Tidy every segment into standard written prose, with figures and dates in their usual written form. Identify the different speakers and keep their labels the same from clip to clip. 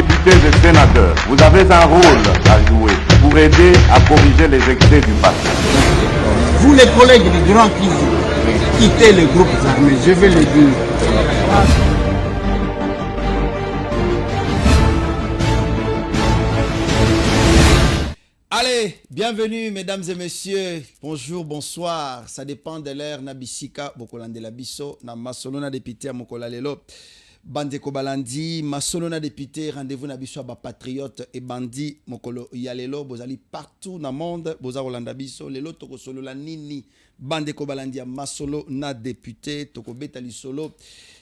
Speaker 1: députés et sénateurs, vous avez un rôle à jouer pour aider à corriger les excès du passé.
Speaker 2: Vous les collègues du Grand Kivu, quittez les groupes armés, je vais le dire.
Speaker 3: Allez, bienvenue mesdames et messieurs, bonjour, bonsoir, ça dépend de l'ère Nabisika, Bokolande la Bisso, na Masolona député à Mokola Lelo, Bandeko Balandi, Masolona député, rendez-vous Nabiso à Patriote et Bandi, Mokolo Yalelo, Bozali partout dans le monde, Boza Rolanda Bisso, Lelo Toko Solo la Nini, Bandeko Balandi à Masolo na député, Toko Betali Solo.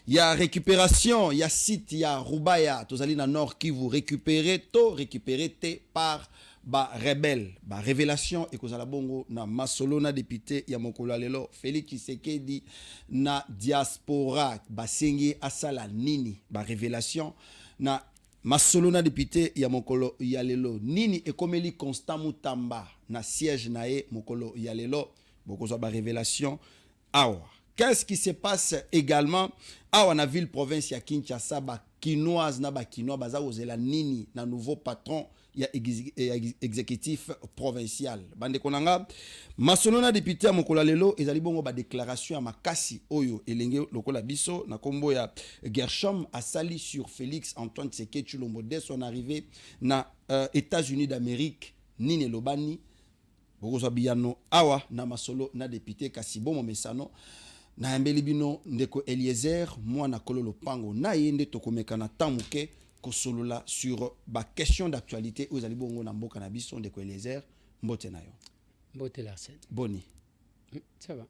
Speaker 3: Il y a récupération, il y a site, il y a Rubaya, Tozali na Nord qui vous récupérez, to récupéré par ba rebelle, ba révélation et kozala bongo na Masolo na député ya mokolo lelo Félix Tshisekedi na diaspora ba sengi asala nini ba révélation na Masolo na député ya mokolo ya lelo nini ekomeli Constant Mutamba na siège nae mokolo ya lelo bokozwa ba révélation awa. Qu'est-ce qui se passe également awa na ville province ya Kinshasa ba kinoise na ba kinois baza ozela nini na nouveau patron il y a exécutif provincial. Bande konanga Masolo na député à Mokola lelo ezali bongo ba déclaration à makasi oyo elenge lokola biso na kombo ya Gershom asali sur Félix Antoine Tshisekedi Tshilombo dès son arrivée na États-Unis d'Amérique nini lobani bokozwa biyano awa na Masolo na député kasi bomo mesano na yambeli bino ndeko Eliezer mwana kololo pango na yende tokomekana tamuke kosolola sur ba question d'actualité aux alibongo na mboka na biso ndeko Eliezer mbote na yo.
Speaker 4: Mbote Larsen.
Speaker 3: Boni.
Speaker 4: Ça va.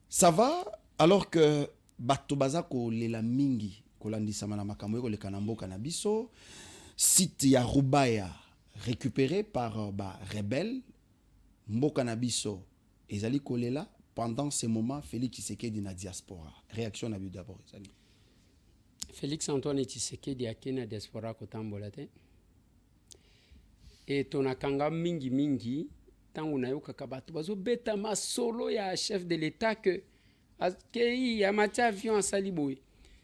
Speaker 3: Ça va alors que bato bazako lela mingi kolandisama na makambo ko lekana mboka na biso site ya Rubaya récupéré par ba rebelle mboka na biso ezali kolela pendant ce moment Félix Tshisekedi na diaspora. Réaction na bi d'abord ezali.
Speaker 4: Félix Antoine Tshisekedi akena diaspora kotambola te. Et tonakanga mingi tangu nayoka kabatu bazo beta masolo ya chef de l'état que akei ya mati avion asaliboy.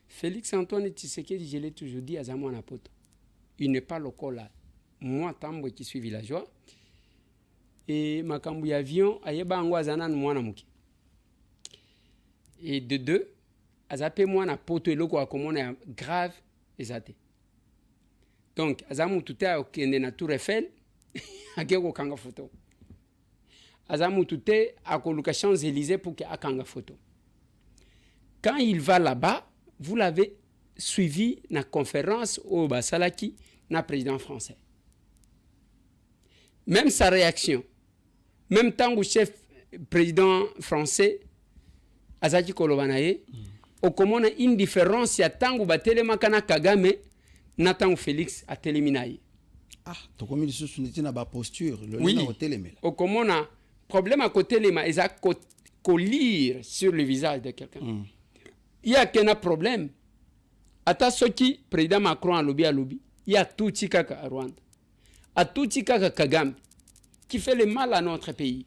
Speaker 4: Félix Antoine Tshisekedi, je l'ai toujours dit à Zamwana poto. Il n'est pas lokola. Moi tambo qui suis villageois et makambu ya avion ayeba ngo azana mwana muki. Et de deux azape mwana poto eloko akomona grave ezate. Donc azamu tuté akende na Tour Eiffel akeko kanga photo. Azamu tuté akoluka Champs-Élysées pour que akanga photo. Quand il va là-bas, vous l'avez suivi na conférence au Basalaki na président français. Même sa réaction, même temps où chef président français Azaki Kolobanaye okomona indifférence ya tangu batelema kana Kagame na tangu Félix ateleminaye.
Speaker 3: Ah, tokomi lisusu neti na ba posture le
Speaker 4: oui.
Speaker 3: Na otelemela.
Speaker 4: Okomona problème à côté lema eza ko lire sur le visage de quelqu'un. Il y a qu'un problème. Ata soki président Macron a lobby, il y a tout kaka à Rwanda. A tout kaka Kagame qui fait le mal à notre pays.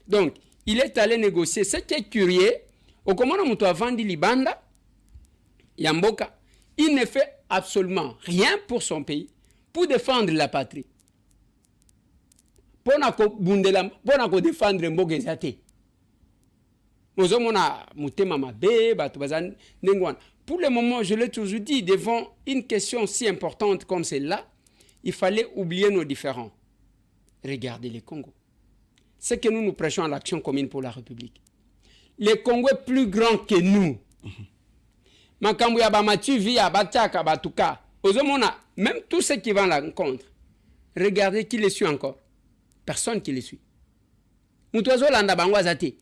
Speaker 4: Donc, il est allé négocier. Ce qui est curieux, au comment on a vendu Libanda, Yamboka, il ne fait absolument rien pour son pays, pour défendre la patrie. Pour défendre Mboka Zate. Pour le moment, je l'ai toujours dit, devant une question si importante comme celle-là, il fallait oublier nos différends. Regardez le Congo. C'est que nous prêchons à l'action commune pour la République. Le Congo est plus grand que nous. Makambu ya bamatu via bataka batuka. Ozomona, même tous ceux qui vont à la rencontre, regardez qui les suit encore. Personne qui les suit. Mutozo landa bangwa zate.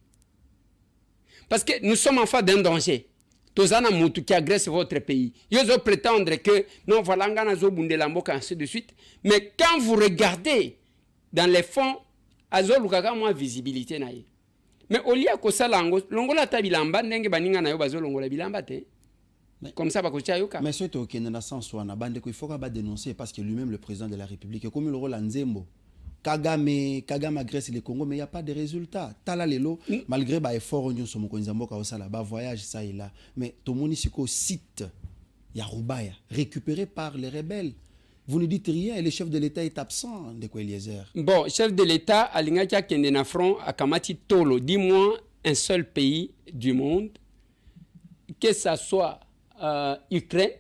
Speaker 4: Parce que nous sommes en face d'un danger. Tozana mutu qui agresse votre pays. Ils osent prétendre que non, voilà, ngana zo bundelamboka, ainsi de suite. Mais quand vous regardez dans les fonds, azo lukaka moins visibilité naïe. Mais au lieu que ça, longola ta bilamba, ndenge baninga na yo bazo longola bilamba te. Comme ça, bakocha yoka.
Speaker 3: Mais c'est ok, dans le sens où on a bandé qu'il faut pas dénoncer parce que lui-même le président de la République, comme le rôle en Nzembo, Kagame agresse le Congo, mais il n'y a pas de résultat. Tala lelo, malgré les efforts, on a un voyage, ça et là. Mais tout le monde ici, site, il y a Rubaya, récupéré par les rebelles. Vous ne dites rien et le chef de l'État est absent, Ndeko Eliezer.
Speaker 4: Bon, chef de l'État, alingaki akende na front akamati tolo. Dis-moi un seul pays du monde, que ça soit Ukraine,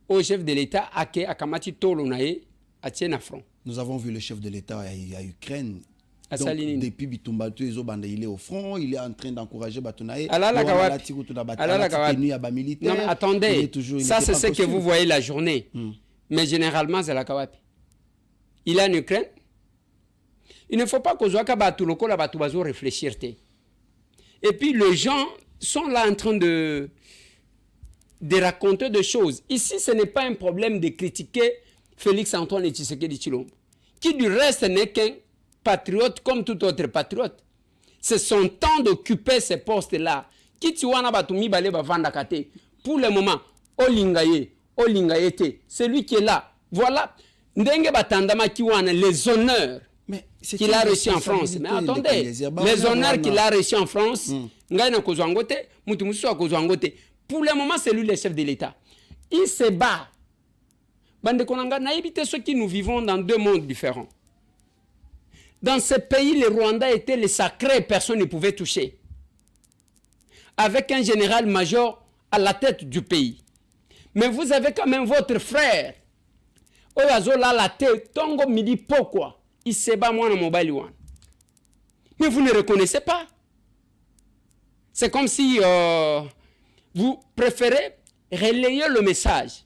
Speaker 4: au chef de l'État ake akamati tolo nae atie na front.
Speaker 3: Nous avons vu le chef de l'État à Ukraine. Donc,
Speaker 4: Asalinini.
Speaker 3: depuis Bitumbatu, il est au front, il est en train d'encourager Batunae.
Speaker 4: Non, mais attendez, ça c'est ce que vous voyez la journée. Mais généralement, c'est la Kawapi. Il est en Ukraine. Il ne faut pas que Zouaka Batuloko la Batubazo réfléchir. Et puis les gens sont là en train de raconter des choses. Ici, ce n'est pas un problème de critiquer Félix Antoine Tshisekedi Tshilombo, qui du reste n'est qu'un patriote comme tout autre patriote. C'est son temps d'occuper ces postes-là. Pour le moment, Olingayete, c'est lui qui est là. Voilà. Ndenge Batandama Kiwana, les honneurs qu'il a reçus en France. Mais attendez, les honneurs qu'il a reçus en France, pour le moment, c'est lui le chef de l'État. Il se bat. Ceux qui nous vivons dans deux mondes différents. Dans ce pays, le Rwanda était le sacré, personne ne pouvait toucher. Avec un général-major à la tête du pays. Mais vous avez quand même votre frère. Oyazola la tête, Tongo Midi pourquoi il se bat moi dans mobile one. Mais vous ne reconnaissez pas. C'est comme si vous préférez relayer le message.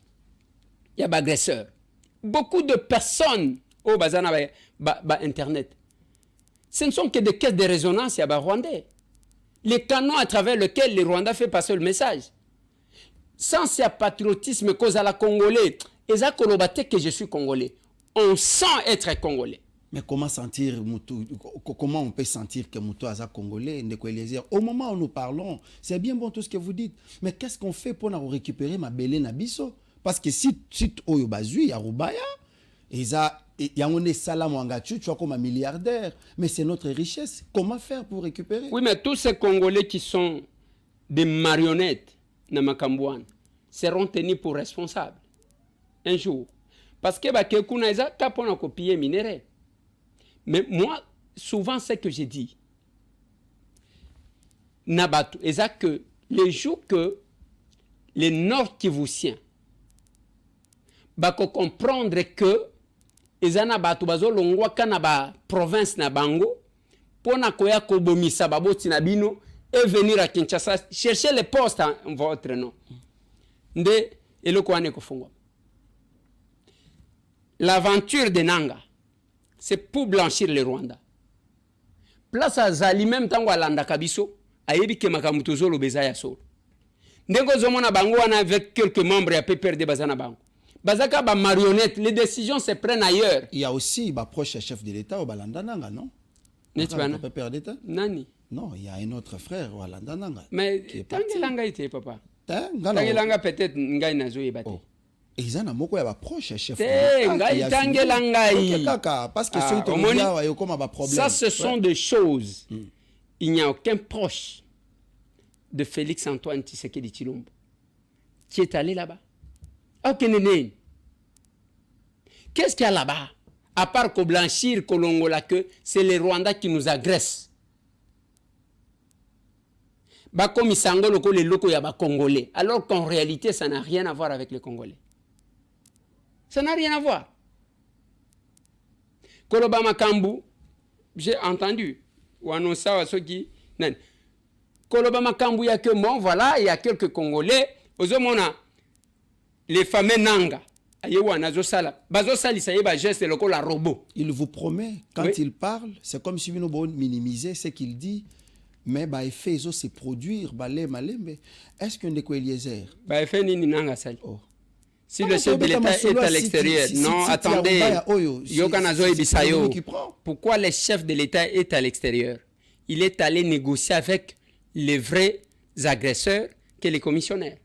Speaker 4: Il y a des agresseurs. Beaucoup de personnes au bazana internet. Ce ne sont que des caisses de résonance, il y a des Rwandais. Les canaux à travers lesquels les Rwandais font passer le message. Sans ce patriotisme cause à la Congolais, et ça que je suis Congolais. On sent être Congolais.
Speaker 3: Mais comment on peut sentir que Moutou est Congolais, Ndeko Eliezer? Au moment où nous parlons, c'est bien bon tout ce que vous dites. Mais qu'est-ce qu'on fait pour récupérer ma belé Nabiso? Parce que si Oyo Bazui, Yarubaya, il y a un salam Wangachu, tu vois comme un milliardaire. Mais c'est notre richesse. Comment faire pour récupérer?
Speaker 4: Oui, mais tous ces Congolais qui sont des marionnettes, Namakambouane, seront tenus pour responsables. Un jour. Parce que Bakekuna Eza tapon copier minerai. Mais moi, souvent, ce que j'ai dit, Nabatu, Eza que les jours que les Nord-Kivusiens bako comprendre que ezana batu bazo longwa kana ba province na bango pona koya kobomisa baboti na bino et venir à Kinshasa chercher les postes en votre nom. Nde eloko ane kofungwa. L'aventure de Nanga, c'est pour blanchir le Rwanda. Place à Zali même tango alanda kabiso ayebi ke makamuto zolo bezaya solo. Ndengo zomona bango wana avec quelques membres ya PPR de bazana bango. Bazaka ba marionnette, les décisions se prennent ailleurs.
Speaker 3: Il y a aussi ba proche chef de l'État au Balandananga, non?
Speaker 4: N'est-ce pas?
Speaker 3: PPR d'État?
Speaker 4: Nani?
Speaker 3: Non, il y a un autre frère au Balandananga.
Speaker 4: Mais Tangelanga était papa. Tangelanga peut-être ngai nazo yebate.
Speaker 3: Et ils en ont beaucoup de proche chef.
Speaker 4: Parce que ça, ce sont des choses. Il n'y a aucun proche de Félix Antoine Tshisekedi Tshilombo qui est allé là-bas. Qu'est-ce qu'il y a là-bas? À part qu'au blanchir, Kolongola, que c'est les Rwandais qui nous agressent. Comme les locaux, il y a Congolais. Alors qu'en réalité, ça n'a rien à voir avec les Congolais. Ça n'a rien à voir. Koloba Makambu, j'ai entendu. Ou annoncé à ceux qui. Koloba Makambu, il n'y a que moi, voilà, il y a quelques Congolais. Aux hommes, on a les fameux Nanga. Il
Speaker 3: vous promet, quand oui, il parle, c'est comme si nous minimiser ce qu'il dit, mais il fait se produire. Est-ce que Ndeko Eliezer?
Speaker 4: Si le chef de l'État est à l'extérieur, non, attendez, pourquoi le chef de l'État est à l'extérieur? Il est allé négocier avec les vrais agresseurs que les commissionnaires.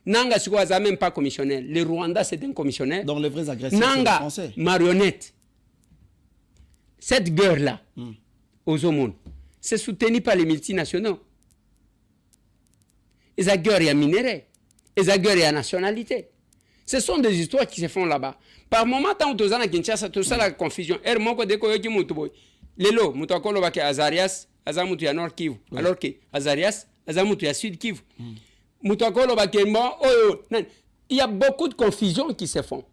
Speaker 4: Nanga n'est même pas commissionnaire. Le Rwanda, c'est un commissionnaire.
Speaker 3: Donc les vrais agresseurs,
Speaker 4: Nanga,
Speaker 3: c'est français.
Speaker 4: Marionnette. Cette guerre-là, aux hommes, c'est soutenu par les multinationaux. Et la guerre, il y a minerai. Et la guerre, il y a nationalité. Ce sont des histoires qui se font là-bas. Par moment, tant que tu as Kinshasa, tout ça la confusion. Moko de ko yoki mutu boy. Lelo, mutu akolo ba ke Azarias, azamutu ya Nord Kivu. Alors que Azarias, azamutu ya Sud Kivu. Mutu akolo ba ke mo oh, il y a beaucoup de confusion qui se font.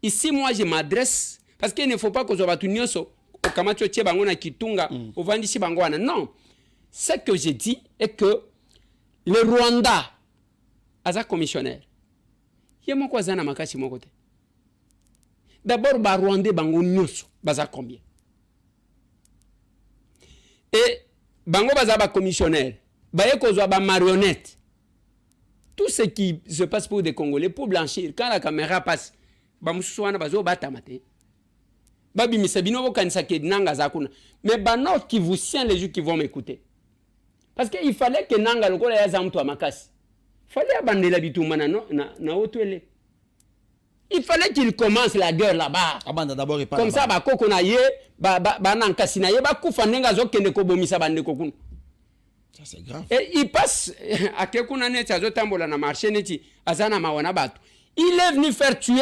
Speaker 4: Ici, moi, je m'adresse parce qu'il ne faut pas que je batu nyonso au kamacho tie bango na kitunga, au vandisi bango wana. Non. Ce que je dis est que le Rwanda aza commissionnaire. Yemo kwa zana makachi mokote. D'abord ba Rwandais bango nyonso baza combien? Et bango baza ba commissionnaire. Ba yekozwa ba marionnette. Tout ce qui se passe pour des Congolais pour blanchir quand la caméra passe ba mususu wana bazo batamate. Babi misabino bo kanisa ke nanga zakuna. Mais ba nord qui vous tient les gens qui vont m'écouter. Parce qu'il fallait que nanga lokola ya zamtu amakasi. Fallait abandonner bitumba na otwele. Il fallait qu'il commence la guerre là-bas.
Speaker 3: D'abord,
Speaker 4: comme ça ba koko na ye ba nankasi na ye ba kufa nenga zo kende ko bomisa bande ko kun.
Speaker 3: Ça c'est grave.
Speaker 4: Et il passe à kekuna neti azo tambola na marché neti azana mawana batu. Il est venu faire tuer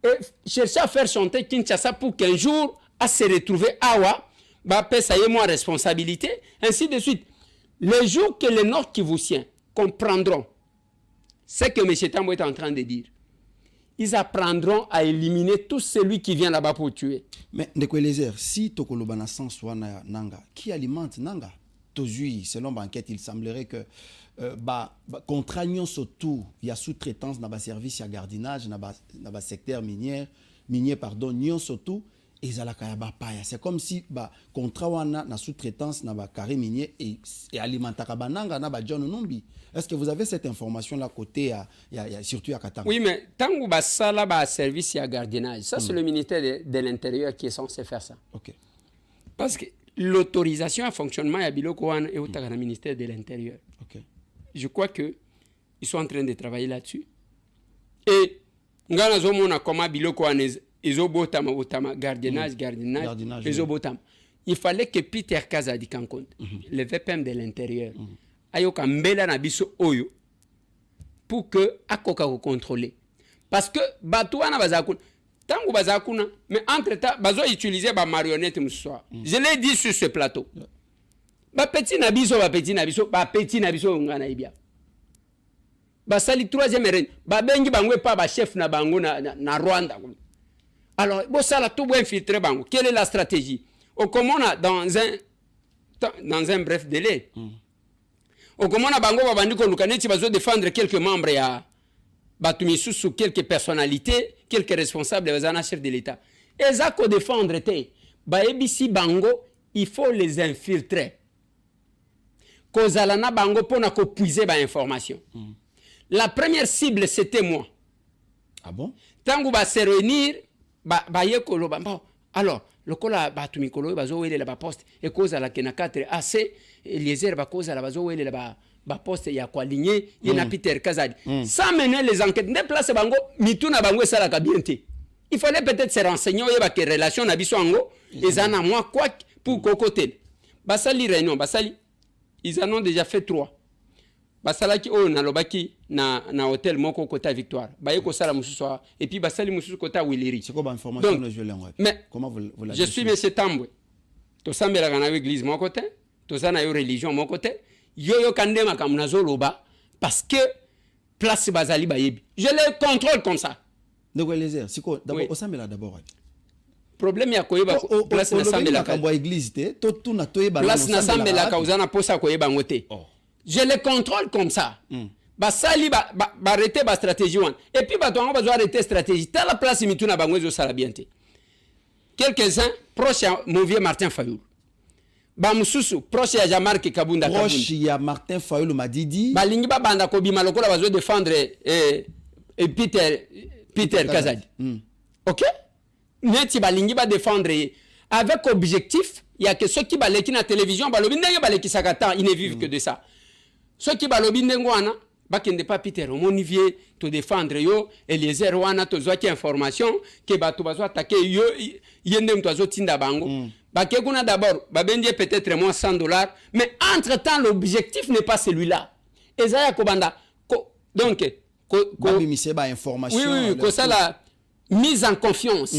Speaker 4: et chercher à faire chanter Kinshasa pour qu'un jour à se retrouver awa ba pesa ye moi responsabilité ainsi de suite. Les jours que les Nord Kivusiens comprendront ce que M. Tambo est en train de dire, ils apprendront à éliminer tout celui qui vient là-bas pour tuer.
Speaker 3: Mais Ndeko Eliezer, si Tokolobana sans Wana Nanga, qui alimente Nanga? Tozui, selon l'enquête, il semblerait que contraignons surtout, il y a sous-traitance dans le service, il y a gardinage, dans le secteur minier, pardon, nion surtout, et c'est comme si contrat wana na sous-traitance na ba carré minier et alimentaka bananga na ba John Numbi. Est-ce que vous avez cette information là côté surtout à Katanga?
Speaker 4: Oui, mais tant que ba sala ba service ya gardinage, ça c'est le ministère de l'Intérieur qui est censé faire ça.
Speaker 3: OK.
Speaker 4: Parce que l'autorisation à fonctionnement ya biloko wana et au ministère de l'Intérieur.
Speaker 3: OK.
Speaker 4: Je crois que ils sont en train de travailler là-dessus. Et ngana zo mona comment biloko wana Izobotama, gardinage, Izobotama. Il fallait que Peter Kazadi compte, le VPM de l'Intérieur, ayoka mbela na biso oyo pour que akoka ko contrôler. Parce que batouana bazakuna, tango bazakuna, mais entre-temps bazo utiliser ba marionnette musoa. Je l'ai dit sur ce plateau. Ba petit na biso ngana ibia. Ba sali troisième règne, ba bengi bangwe pa ba chef na bango na Rwanda. Alors, bon, ça là tout bien infiltré bango. Quelle est la stratégie? Au comment dans un bref délai. Au comment bango va bandi ko lukaneti bazo défendre quelques membres ya batumisu sous quelques personnalités, quelques responsables des chefs de l'État. Et ça ko défendre té. Ba ebisi bango, il faut les infiltrer. Kozalana bango pona ko puiser ba information. La première cible c'était moi.
Speaker 3: Ah bon?
Speaker 4: Tango ba se réunir alors le kola batumi kolo bazo wele la poste et cause à la kena 4 AC Eliezer ba cause à la bazo wele la poste ya kwa ligné yena Peter Kazadi sans mener les enquêtes ne place bango mituna bango sala ka bienté. Il fallait peut-être se renseigner yeba que relation na biso ango ezana moi quoi pour kokote basali réunion basali ils en ont déjà fait 3 basalaki o na lobaki na hôtel moko kota Victoire bayeko sala mususu et puis basali mususu kota Willeri.
Speaker 3: C'est quoi l'information que je l'ai envoyé? Mais comment vous
Speaker 4: je suis monsieur Tambwe to sambela kana église mon côté to sana yo religion mon côté yo kandema kamna zoloba parce que place bazali bayebi je le contrôle comme ça.
Speaker 3: Donc Eliezer c'est quoi d'abord osambela d'abord
Speaker 4: problème ya koyeba place na sambela ka
Speaker 3: église te to na toyeba
Speaker 4: place na sambela ka uzana posa koyeba ngote. Je les contrôle comme ça. Basali ba arrêter ba stratégie one. Et puis ba to ba arrêter stratégie. T'as la place mituna bangwezo sala bienté. Quelques-uns proches à mon vieux Martin Fayoul. Ba mususu proche à Jean-Marc Kabunda Kabunda.
Speaker 3: Proche ya Martin Fayoul m'a dit.
Speaker 4: Ba lingi ba banda ko bima lokola bazo défendre et Peter Kazadi. OK? Neti ba lingi ba défendre avec objectif, il y a que ceux qui baleki na télévision ba lobi ndenge baleki sakata, ils ne vivent que de ça. Ceux qui balobi ndengo wana bakende pas Peter Omonivier to défendre yo Eliezer wana to zwa ki information que bato bazo attaquer yo yende mto azo tinda bango baké kuna d'abord babendie peut-être moins $100 mais entre-temps l'objectif n'est pas celui-là ezaya kobanda donc
Speaker 3: information.
Speaker 4: Oui, que ça la mise en confiance.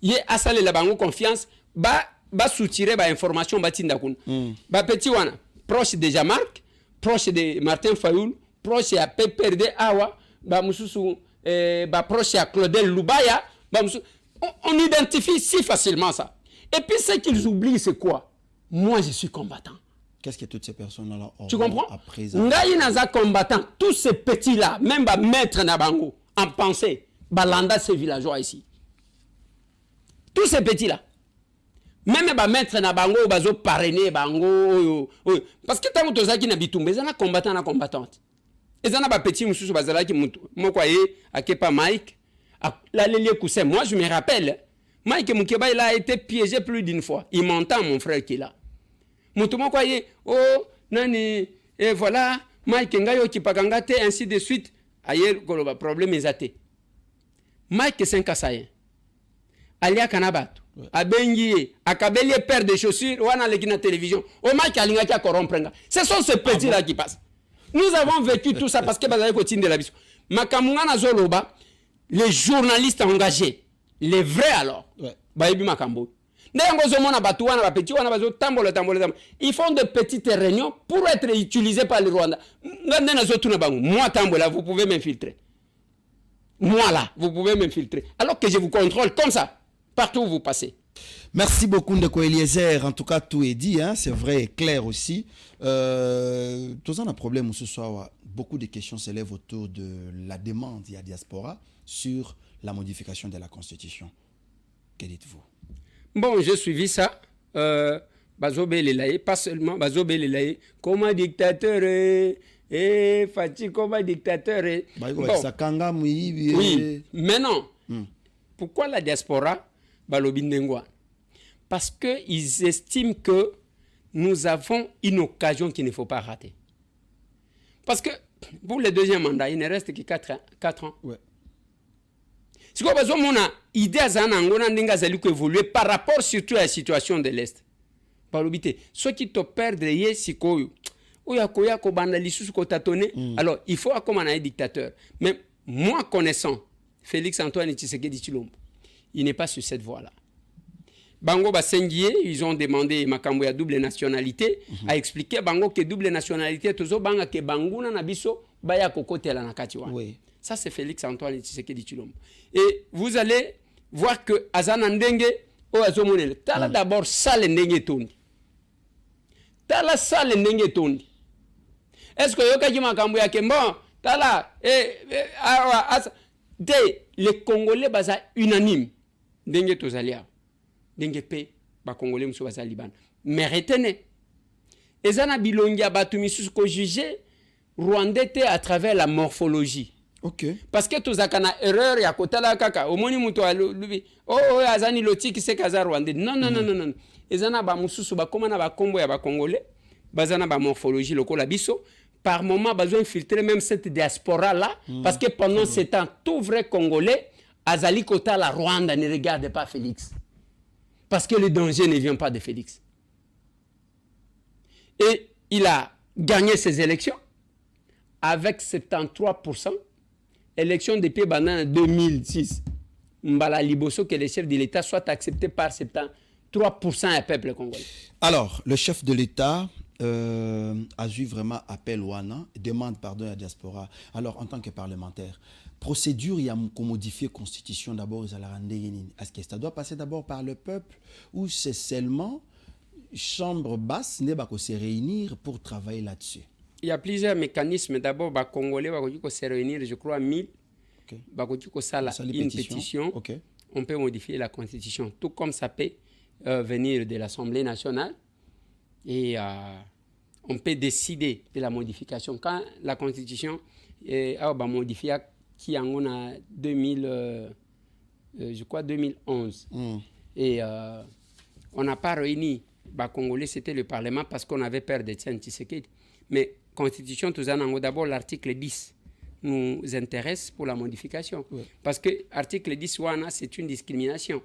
Speaker 4: Yé asale la bango confiance, ba soutirer ba information ba tinda kun. Ba petit wana, proche de Jean-Marc, proche de Martin Fayoul, proche à PPRD Awa, ba mususu ba proche à Claudel Lubaya, on identifie si facilement ça. Et puis ce qu'ils oublient c'est quoi? Moi je suis combattant.
Speaker 3: Qu'est-ce que toutes ces personnes-là ont?
Speaker 4: Tu comprends?
Speaker 3: Après
Speaker 4: Ngai naza combattant, tous ces petits-là, même ba maître na bango, en pensée, ba landa ces villageois ici. Tous ces petits-là. Même ba maître na bango, bazo parrainer bango, parce que tant que tu as qui n'habitent, mais na combattant na combattante. Et ça n'a pas petit mususu bazala qui mutu. Moi quoi akepa Mike, la Lélie Koussin. Moi je me rappelle, Mike Mukeba il a été piégé plus d'une fois. Il m'entend mon frère qui est là. Mutu moi quoi oh nani et voilà Mike ngayo qui pagangate ainsi de suite. Ayer koloba problème ezate. Mike 5 asayen. Alia Kanabatu, Abengi, Akabeli paire de chaussures, ou à la télévision. Au Mike Alinga qui a corrompu. Ce sont ces petits-là qui passent. Nous avons vécu tout ça parce que Bazali continue de la vie. Makamungana Zoloba, les journalistes engagés, les vrais alors, Baïbi Makambo. Ils font de petites réunions pour être utilisés par les Rwandais. Moi, Tambola, vous pouvez m'infiltrer. Moi là, vous pouvez m'infiltrer. Alors que je vous contrôle comme ça. Partout où vous passez.
Speaker 3: Merci beaucoup Ndeko Eliezer. En tout cas, tout est dit, hein? C'est vrai et clair aussi. Tout ça, un problème ce soir. Beaucoup de questions s'élèvent autour de la demande à diaspora sur la modification de la Constitution. Que dites-vous?
Speaker 4: Bon, j'ai suivi ça. Bazobe Lelaye, pas seulement Bazobe Lelaye, comme un dictateur et Fati comme un dictateur.
Speaker 3: Bon.
Speaker 4: Oui, mais non. Pourquoi la diaspora? Parce qu'ils estiment que nous avons une occasion qu'il ne faut pas rater. Parce que pour le deuxième mandat, il ne reste que 4 ans.
Speaker 3: Ouais.
Speaker 4: C'est quoi parce qu'on a idée à évoluer par rapport surtout à la situation de l'Est. Ceux qui te perdent, c'est quoi? Alors, il faut comme un dictateur. Mais moi connaissant Félix Antoine Tshisekedi Tshilombo, il n'est pas sur cette voie-là. Bango Basengie, ils ont demandé Makambo ya double nationalité, a expliqué Bango que double nationalité, tozo banga que Bango na biso baya kokote la nakatiwa.
Speaker 3: Oui.
Speaker 4: Ça c'est Félix Antoine Tshisekedi Tshilombo. Et vous allez voir que Azana Ndenge o azomonele. Tala d'abord sale ndenge tondi. Tala sale ndenge tondi. Est-ce que yokaji Makambo ya kembo tala les Congolais baza unanime ndenge tozalia ndenge pe ba Congolais muso baza Liban mais retenez ezana bilongia batu misusu ko juger Rwandais à travers la morphologie.
Speaker 3: OK.
Speaker 4: Parce que tozakana erreur ya kotala kaka omoni muto alubi azani lotiki se kaza Rwandais non ezana ba mususu ba komana ba kombo ya ba Congolais bazana ba morphologie lokola biso. Par moment, besoin infiltrer même cette diaspora-là, parce que pendant ce temps, tout vrai Congolais, Azali Kota, la Rwanda, ne regarde pas Félix. Parce que le danger ne vient pas de Félix. Et il a gagné ses élections avec 73%. Élection depuis en 2006. Mbala Liboso, que le chef de l'État soit accepté par 73% du peuple congolais.
Speaker 3: Alors, le chef de l'État a eu vraiment appel Wana, demande pardon à la diaspora. Alors, en tant que parlementaire, procédure, il y a qu'on modifie la constitution d'abord, est-ce que ça doit passer d'abord par le peuple ou c'est seulement chambre basse n'est pas qu'on se réunir pour travailler là-dessus?
Speaker 4: Il y a plusieurs mécanismes. D'abord, les Congolais vont se réunir, je crois, 1000. Une pétition.
Speaker 3: Okay.
Speaker 4: On peut modifier la constitution, tout comme ça peut venir de l'Assemblée nationale. Et on peut décider de la modification. Quand la constitution est modifiée, qui en a 2011. Et on n'a pas réuni les Congolais, c'était le Parlement parce qu'on avait peur de Tshisekedi. Mais constitution, tout ça, d'abord l'article 10 nous intéresse pour la modification. Oui. Parce que l'article 10, c'est une discrimination.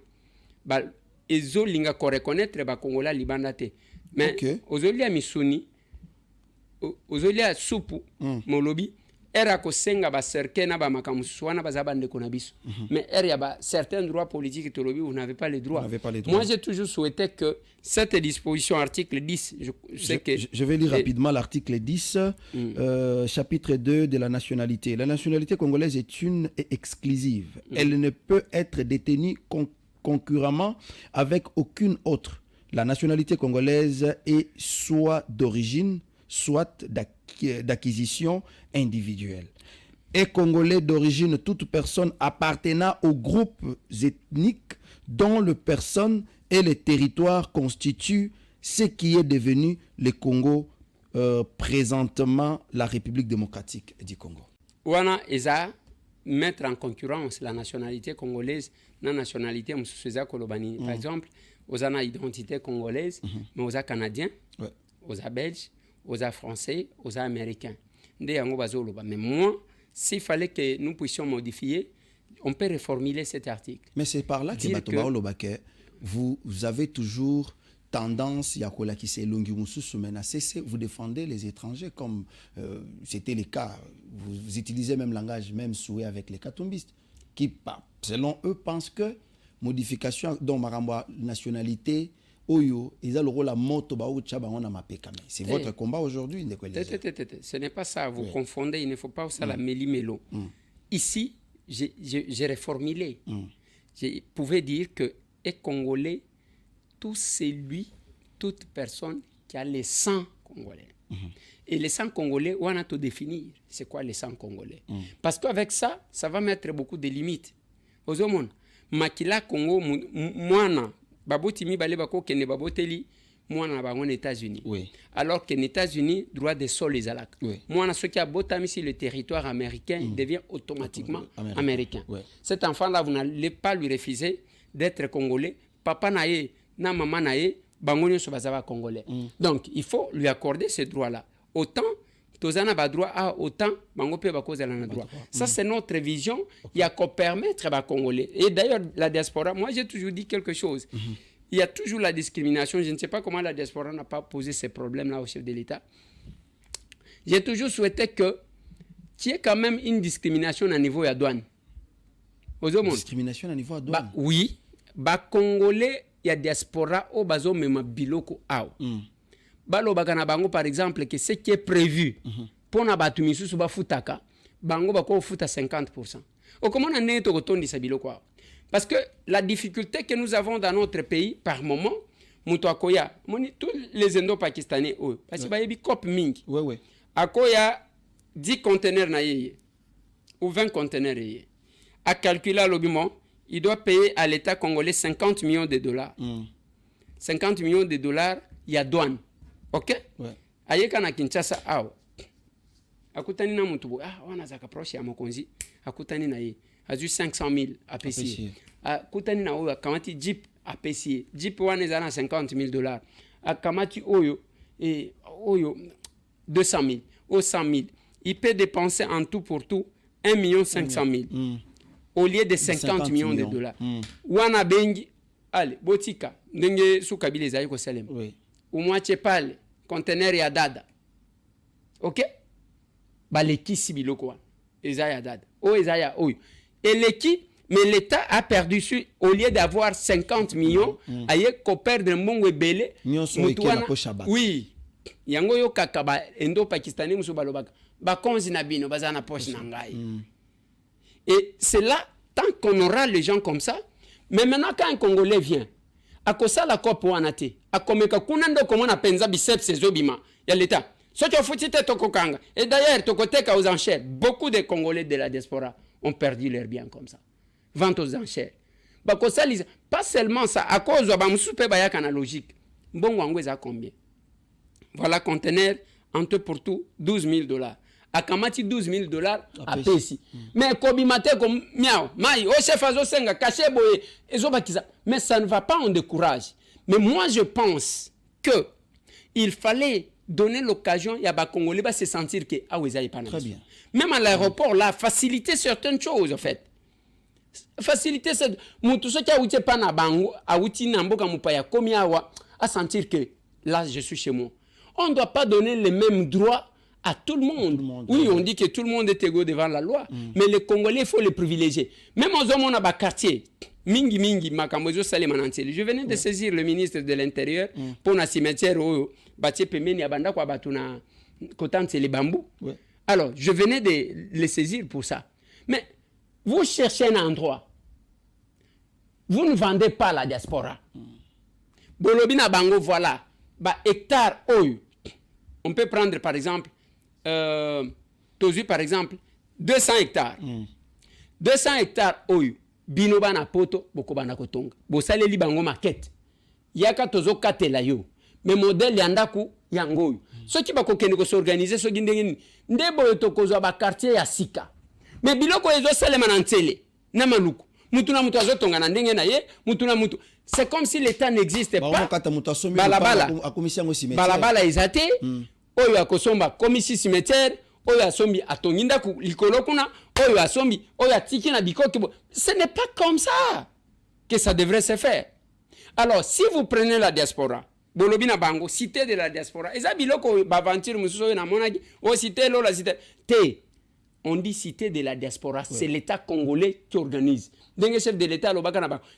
Speaker 4: Ils ont reconnaître les Congolais libanatais. Mais aux Olia Missouni, aux Olia Soupu, Molobi, era ko senga ba cerke na ba makamusu wana ba zabande ko na biso. Mais er ya ba certains droits politiques tolobi vous n'avez pas les droits. Moi j'ai toujours souhaité que cette disposition article 10
Speaker 3: je vais lire rapidement l'article 10 chapitre 2 de la nationalité. La nationalité congolaise est une et exclusive. Elle ne peut être détenue concurremment avec aucune autre. La nationalité congolaise est soit d'origine, soit d'acquisition individuelle. Et congolais d'origine, toute personne appartenant aux groupes ethniques dont les personnes et les territoires constituent ce qui est devenu le Congo, présentement la République démocratique du Congo.
Speaker 4: Wana eza mettre en concurrence la nationalité congolaise na nationalité msusuza kolobani. Par exemple, aux ana identité congolaise, mais aux canadiens, aux belges, aux français, aux américains. Mais moi, s'il fallait que nous puissions modifier, on peut reformuler cet article.
Speaker 3: Mais c'est par là que vous avez toujours tendance, vous défendez les étrangers comme c'était le cas. Vous utilisez même langage, même souhait avec les katumbistes, qui, selon eux, pensent que modification dans ma nationalité, Oyo, ils ont le rôle la moto c'est votre combat aujourd'hui.
Speaker 4: Ce n'est pas ça, vous confondez, il ne faut pas ça la méli-mélo. Ici, j'ai reformulé. Je pouvais dire que est congolais, tout celui, toute personne qui a le sang congolais. Et le sang congolais, on a tout définir. C'est quoi le sang congolais? Parce qu'avec ça, ça va mettre beaucoup de limites. Aux hommes, makila Congo, moana, baboti mi balé bako kene baboteli moana ba en États-Unis. Alors qu'en États-Unis, droit des sols les alak. Moana ce qui a botami sur le territoire américain devient automatiquement américain. Cet enfant-là, vous n'allez pas lui refuser d'être congolais. Papa nae, na maman nae, bangonyo so bazava congolais. Donc, il faut lui accorder ce droit-là. Autant tozana ba droit à autant bango pe ba cause la droit. Ça c'est notre vision, il y a qu'à permettre ba congolais. Et d'ailleurs la diaspora, moi j'ai toujours dit quelque chose. Il y a toujours la discrimination, je ne sais pas comment la diaspora n'a pas posé ces problèmes là au chef de l'État. J'ai toujours souhaité que qu'il y ait quand même une discrimination à niveau de la douane.
Speaker 3: Discrimination à niveau de la douane.
Speaker 4: Oui, ba congolais il y a diaspora au bazo mema biloko ao. Balo bagana bango par exemple que ce qui est prévu pour na batu misusu ba futaka bango bako futa 50%. O comment on est au tondi sabilo quoi? Parce que la difficulté que nous avons dans notre pays par moment muto akoya moni tous les indo-pakistanais parce que ba yebi cop mingi. Akoya 10 conteneurs na yeye ou 20 conteneurs yeye. À calculer l'obiment, il doit payer à l'État congolais 50 millions de dollars. 50 millions de dollars, il y a douane. OK? Ayeka na Kinshasa awo. Akutani na mutubo. Wana zaka proche ya mokonzi. Akutani na ye. Azu 500 000 à payer. Akutani na oyo akamati Jeep à payer. Jeep wana zana 50 000 dollars. Akamati oyo 200 000 ou 100 000. Il peut dépenser en tout pour tout 1 500 000 au lieu de 50 millions de dollars. Wana bengi allez botika ndenge sukabile zayi ko selem. Umwache pale conteneur ya dada. OK? Baleki sibiloko ezaya dada. Ezaya oyo. Et l'équipe mais l'État a perdu au lieu d'avoir 50 millions, aye ko perdre mbongo ebele. Oui. Yango yo kakaba endo pakistanais muso balobaka. Ba konzi na bino bazana poche na ngai. Et c'est là tant qu'on aura les gens comme ça, mais maintenant quand un Congolais vient akosa la COP wanate akomeka kuna ndo komona penza biceps ezobima ya l'État. Soki ofutite tokokanga. Et d'ailleurs tokoteka aux enchères. Beaucoup de Congolais de la diaspora ont perdu leurs biens comme ça. Vente aux enchères. Bakosa lisa pas seulement ça à cause ba musupe bayaka na logique. Mbongo wangu eza combien? Voilà conteneur en tout pour tout 12 000 dollars. Akamati 12 000 dollars à Pessi. Mais kobimate comme miao, mai, o chef azo senga, caché boye, ezobakiza. Mais ça ne va pas, on décourage. Mais moi je pense que il fallait donner l'occasion à ba Congolais de se sentir que ah oui, ça y pas. Très bien. Même à l'aéroport là, faciliter certaines choses en fait. Faciliter cette mutu so kia uti pa na bango, a uti na mboka mupaya komi awa, à sentir que là je suis chez moi. On ne doit pas donner les mêmes droits à tout le monde. Oui, on dit que tout le monde est égaux devant la loi, mais les Congolais, il faut les privilégier. Même aux hommes, on a un quartier. Mingi, Makambozo Salemananteli. Je venais de saisir le ministre de l'Intérieur pour un cimetière où Batie Pemeni Abanda kwa Batuna Kotante les bambous. Alors, je venais de les saisir pour ça. Mais vous cherchez un endroit. Vous ne vendez pas la diaspora. Bolobina Bango, voilà. Hectare, on peut prendre par exemple, Tozu par exemple, 200 hectares. 200 hectares, Binoba na poto, Bokobana Kotonga. Bosale li bango maquette. Yaka tozo katela yo. Mais modèle yandaku yangoyo. Ce qui va s'organiser, ce qui ndebo tokozo ba quartier ya sika. Mais biloko ezo salema na ntele. Na maluku. Mutuna mutu azotonga na ndenge na ye, mutuna mutu. C'est comme si l'État n'existait pas. Balabala ezate, oyo akosomba komisi cimetière, oyo asombi atonginda ku likolo kuna, oyo asombi, oyo atiki na bikoki. Ce n'est pas comme ça que ça devrait se faire. Alors, si vous prenez la diaspora, Bolobina Bango, cité de la diaspora, eza biloko baventure mususo na monaki, o cité lo la cité. On dit cité de la diaspora, c'est l'État congolais qui organise. Chef de l'État,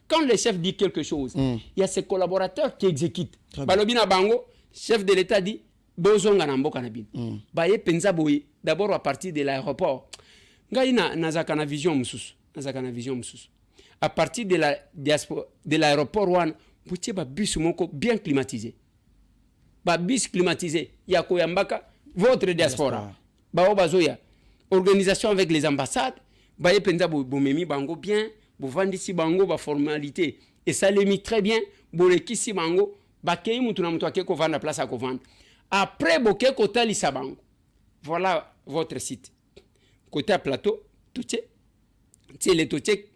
Speaker 4: quand le chef dit quelque chose, il y a ses collaborateurs qui exécutent. Balobina Bango, chef de l'État dit, Bozonga Nambo Kanabin. Baye Penza Boye, d'abord à partir de l'aéroport. Gaïna Nazakana Vision Moussous. À partir de la diaspora, de l'aéroport, vous avez un bus bien climatisé. Bus climatisé, Yako Yambaka, votre diaspora. Bao Bazoya. Organisation avec les ambassades, Baye Penza Bomemi Bango bien, Bovandisi Bango, ba formalité. Et ça les mis très bien, Bolekisi Bango, Bakei Mutuna Mutwake Kovan la place à Kovan. Après Boke Kota Lissabango. Voilà votre site. Côté à plateau, tout c'est les Toché,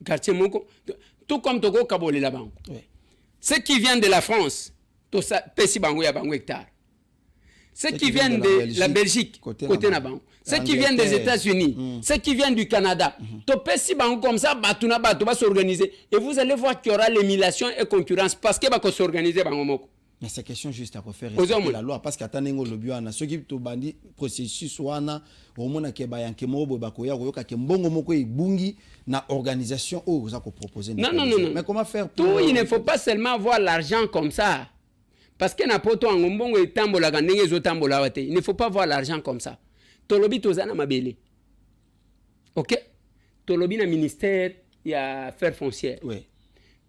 Speaker 4: quartier Moko, tout comme Togo Kabole la Bango. Ceux qui viennent de la France, Pessi Bango ya Bango hectare. Ceux qui viennent de la Belgique, côté Nabango. Ceux qui viennent des États-Unis, ceux qui viennent du Canada. Topesi Bango comme ça, Batuna Bato va s'organiser. Et vous allez voir qu'il y aura l'émulation et concurrence parce que va s'organiser Bango Moko.
Speaker 3: Mais c'est question juste à faire la loi parce qu'attendez le biana ceux qui to bandi processus wana au mona ke bayanke mobo bakoya koyoka ke mbongo moko ibungi na organisation o za ko proposer.
Speaker 4: Non.
Speaker 3: Mais comment faire
Speaker 4: pour tout, il ne faut pas seulement voir l'argent comme ça. Parce que na poto ngombongo etambola ndenge zo tambola wate. Il ne faut pas voir l'argent comme ça. Tolobi tozana mabele. OK? Tolobi na ministère il y a affaires foncières.
Speaker 3: Oui.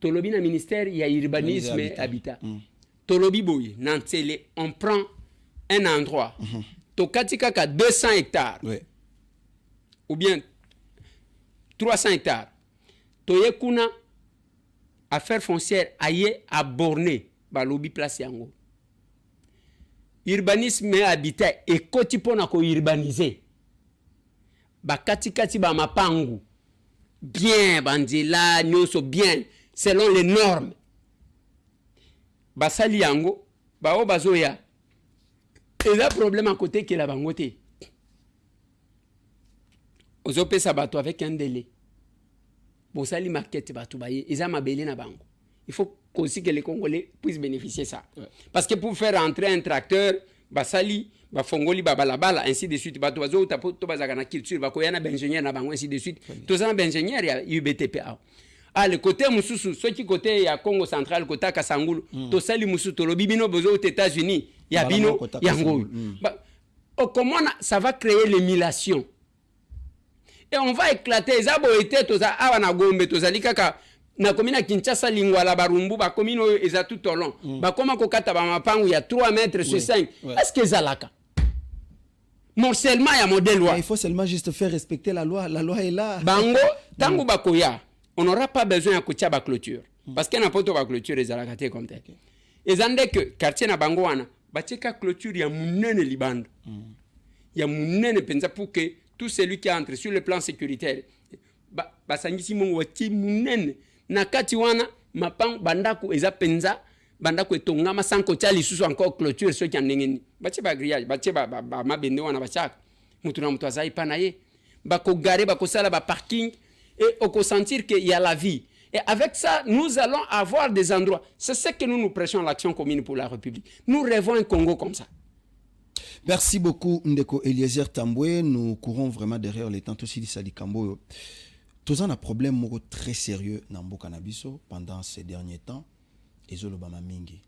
Speaker 4: Tolobi na ministère il y a urbanisme et habitat. Tolobi boy nantele on prend un endroit. Tokatika ka 200 hectares.
Speaker 3: Oui.
Speaker 4: Ou bien 300 hectares. Toye kuna affaires foncières aye à borner balobi place yango. Urbanisme et habitat et kotipo na ko urbaniser. Bakati ba mapangu. Bien bandila nyoso bien selon les normes. Basali yango bao bazoya. Et là problème à côté qui la bangote. Ozope sabato avec un délai. Bosali market batu baye eza mabele na bango. Il faut aussi que les Congolais puissent bénéficier de ça. Parce que pour faire entrer un tracteur, basali, bafongoli, babalabala, ainsi de suite, batoazo, to bazakana culture, bakoyana ingénieur na bango, ainsi de suite. Tous un ingénieur, il y a UBTPA. Ah, le côté Moussou, ce qui côté il y a Congo central, côté Kasangulu, to sali Moussou, to lobibino bezo aux États-Unis, il y a Bino, il y a Ngou. Comment ça va créer l'émulation? Et on va éclater, Zabo était toza awana gombe, toza likaka. Na komina Kinshasa lingwala barumbu ba komino eza tout au long. Ba koma kokata ba mapangu ya 3 mètres sur 5. Est-ce que zalaka? Morcellement ya modèle loi.
Speaker 3: Il faut seulement juste faire respecter la loi. La loi est là.
Speaker 4: Bango tangu bakoya, on n'aura pas besoin de kotia ba clôture parce que na poto ba clôture ezalaka te comme tel. Ezande que quartier na bango wana ba teka clôture ya munene libanda. Ya munene penza pour que tout celui qui entre sur le plan sécuritaire ba sangisi mongo wati munene na kati wana mapang bandako eza penza bandako etongama sanko tali susu encore clôture ceux qui en ndengeni bache ba grillage bache ba mabende wana bachaka mutu na mutu azai panaye bako garer bako sala ba parking et on peut sentir qu'il y a la vie. Et avec ça nous allons avoir des endroits. C'est ce que nous prêchons l'action commune pour la République. Nous rêvons un Congo comme ça.
Speaker 3: Merci beaucoup, Ndeko Eliezer Tamboué. Nous courons vraiment derrière les temps. Aussi, Sadi Kambo. Tous un problème très sérieux dans le cannabis pendant ces derniers temps. Et Zolobama Mingi.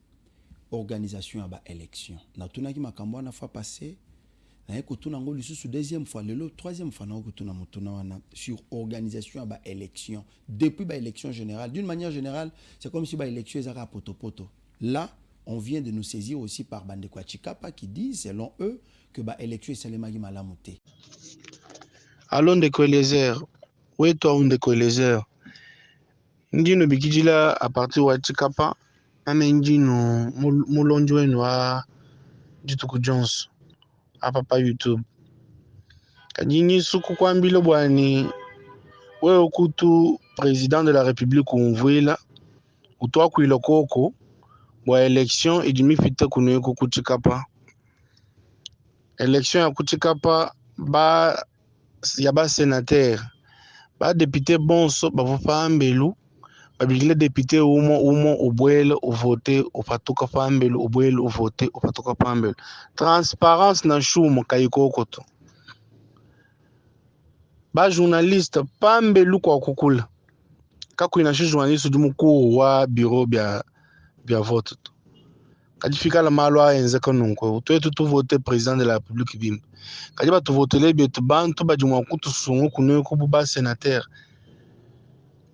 Speaker 3: Organisation à l'élection. Na tuna ki makambo na fois passé. Na yeko tuna ngoli sous deuxième fois, le troisième fois na tuna mutuna wana sur organisation à l'élection. Depuis l'élection générale, d'une manière générale, c'est comme si l'élection est à poto. Là, on vient de nous saisir aussi par Bandekwa Chikapa qui dit, selon eux, que l'élection est seulement malamuté.
Speaker 5: Allons de Eliezer. Où est toi, Ndeko Eliezer? Ndino bikijila à partir de Chikapa, amendino mulonjwe noa Jituku Jones à papa YouTube. Kadini suku kwambilo bwani we okutu président de la République unvuila utwa kuilo koko bwa élection idimi fita kuno ku Chikapa. Élection ya Kuchikapa ba ya ba sénateur ba député bonso ba fambelu ba bigile député umo obwele voter opatuka fambelu obwele voter opatuka fambelu transparence na chumo kayikokoto ba journaliste pambelu kwa kukula kakuina shi journaliste du mukuru wa bureau bya vote kadifika la malwa enze kanunko tu voter président de la République bim kadiba tu voter les bitu bantu ba jumwa kutu sungu kuno ko ba sénateur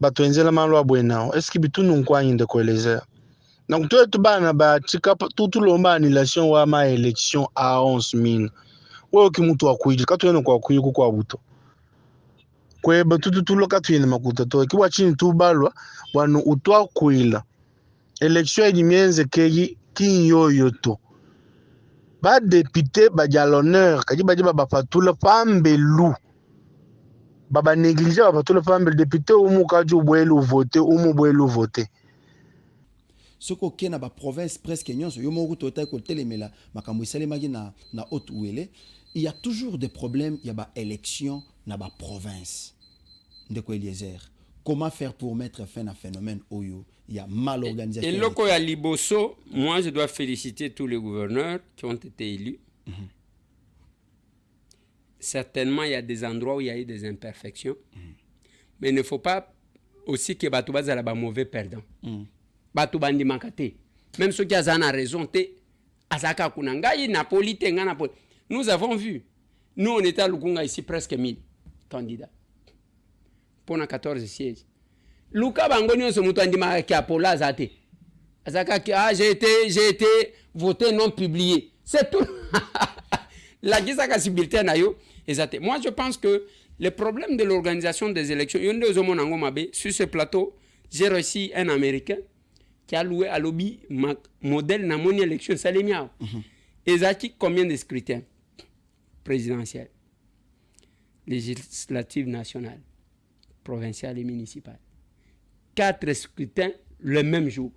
Speaker 5: ba tu enze la malwa bwenao est-ce que bitu nunko anyinde ko Eliezer donc tu bana ba Chikapa tout lomba annulation wa ma élection à 11 000 wo ki mutu akuije katwene kwa akuije ku kwa buto kweba tu lokatwene makuta to ki wachini tu balwa wanu utwa kuila élection yi mienze keyi kinyoyo to ba député ba ja l'honneur kaji ba bafatula pambelu baba négliger bafatula pambelu député umu kaji ubwelu voter
Speaker 3: Ce qui na ba province presque nyonso yo moko tota ko telemela makambo isalemaki na haute ouele, il y a toujours des problèmes, il y a ba élection na ba province. Ndeko Eliezer, comment faire pour mettre fin à phénomène oyo? Il y a mal organisation.
Speaker 4: Et loko ya liboso, moi je dois féliciter tous les gouverneurs qui ont été élus. Certainement, il y a des endroits où il y a eu des imperfections. Mais il ne faut pas aussi que Batou Bazala ba mauvais perdant. Batou Bandi Makate. Même ceux qui ont raison, Azaka Kunangaï, Napoli, Tenga, Napoli. Nous avons vu. Nous, on était à Lukunga ici presque 1000 candidats. Pour 14 sièges. Luka Bangoni, se mutandima qui a Pola Zate. Azaka qui a, j'ai été voté non publié. C'est tout. La Gizaka Sibilité Nayo. Moi, je pense que le problème de l'organisation des élections, sur ce plateau, j'ai reçu un Américain qui a loué à lobby modèle dans mon élection. Et Zaki, combien de scrutins présidentiels, législatives nationales, provinciales et municipales? 4 scrutins le même jour.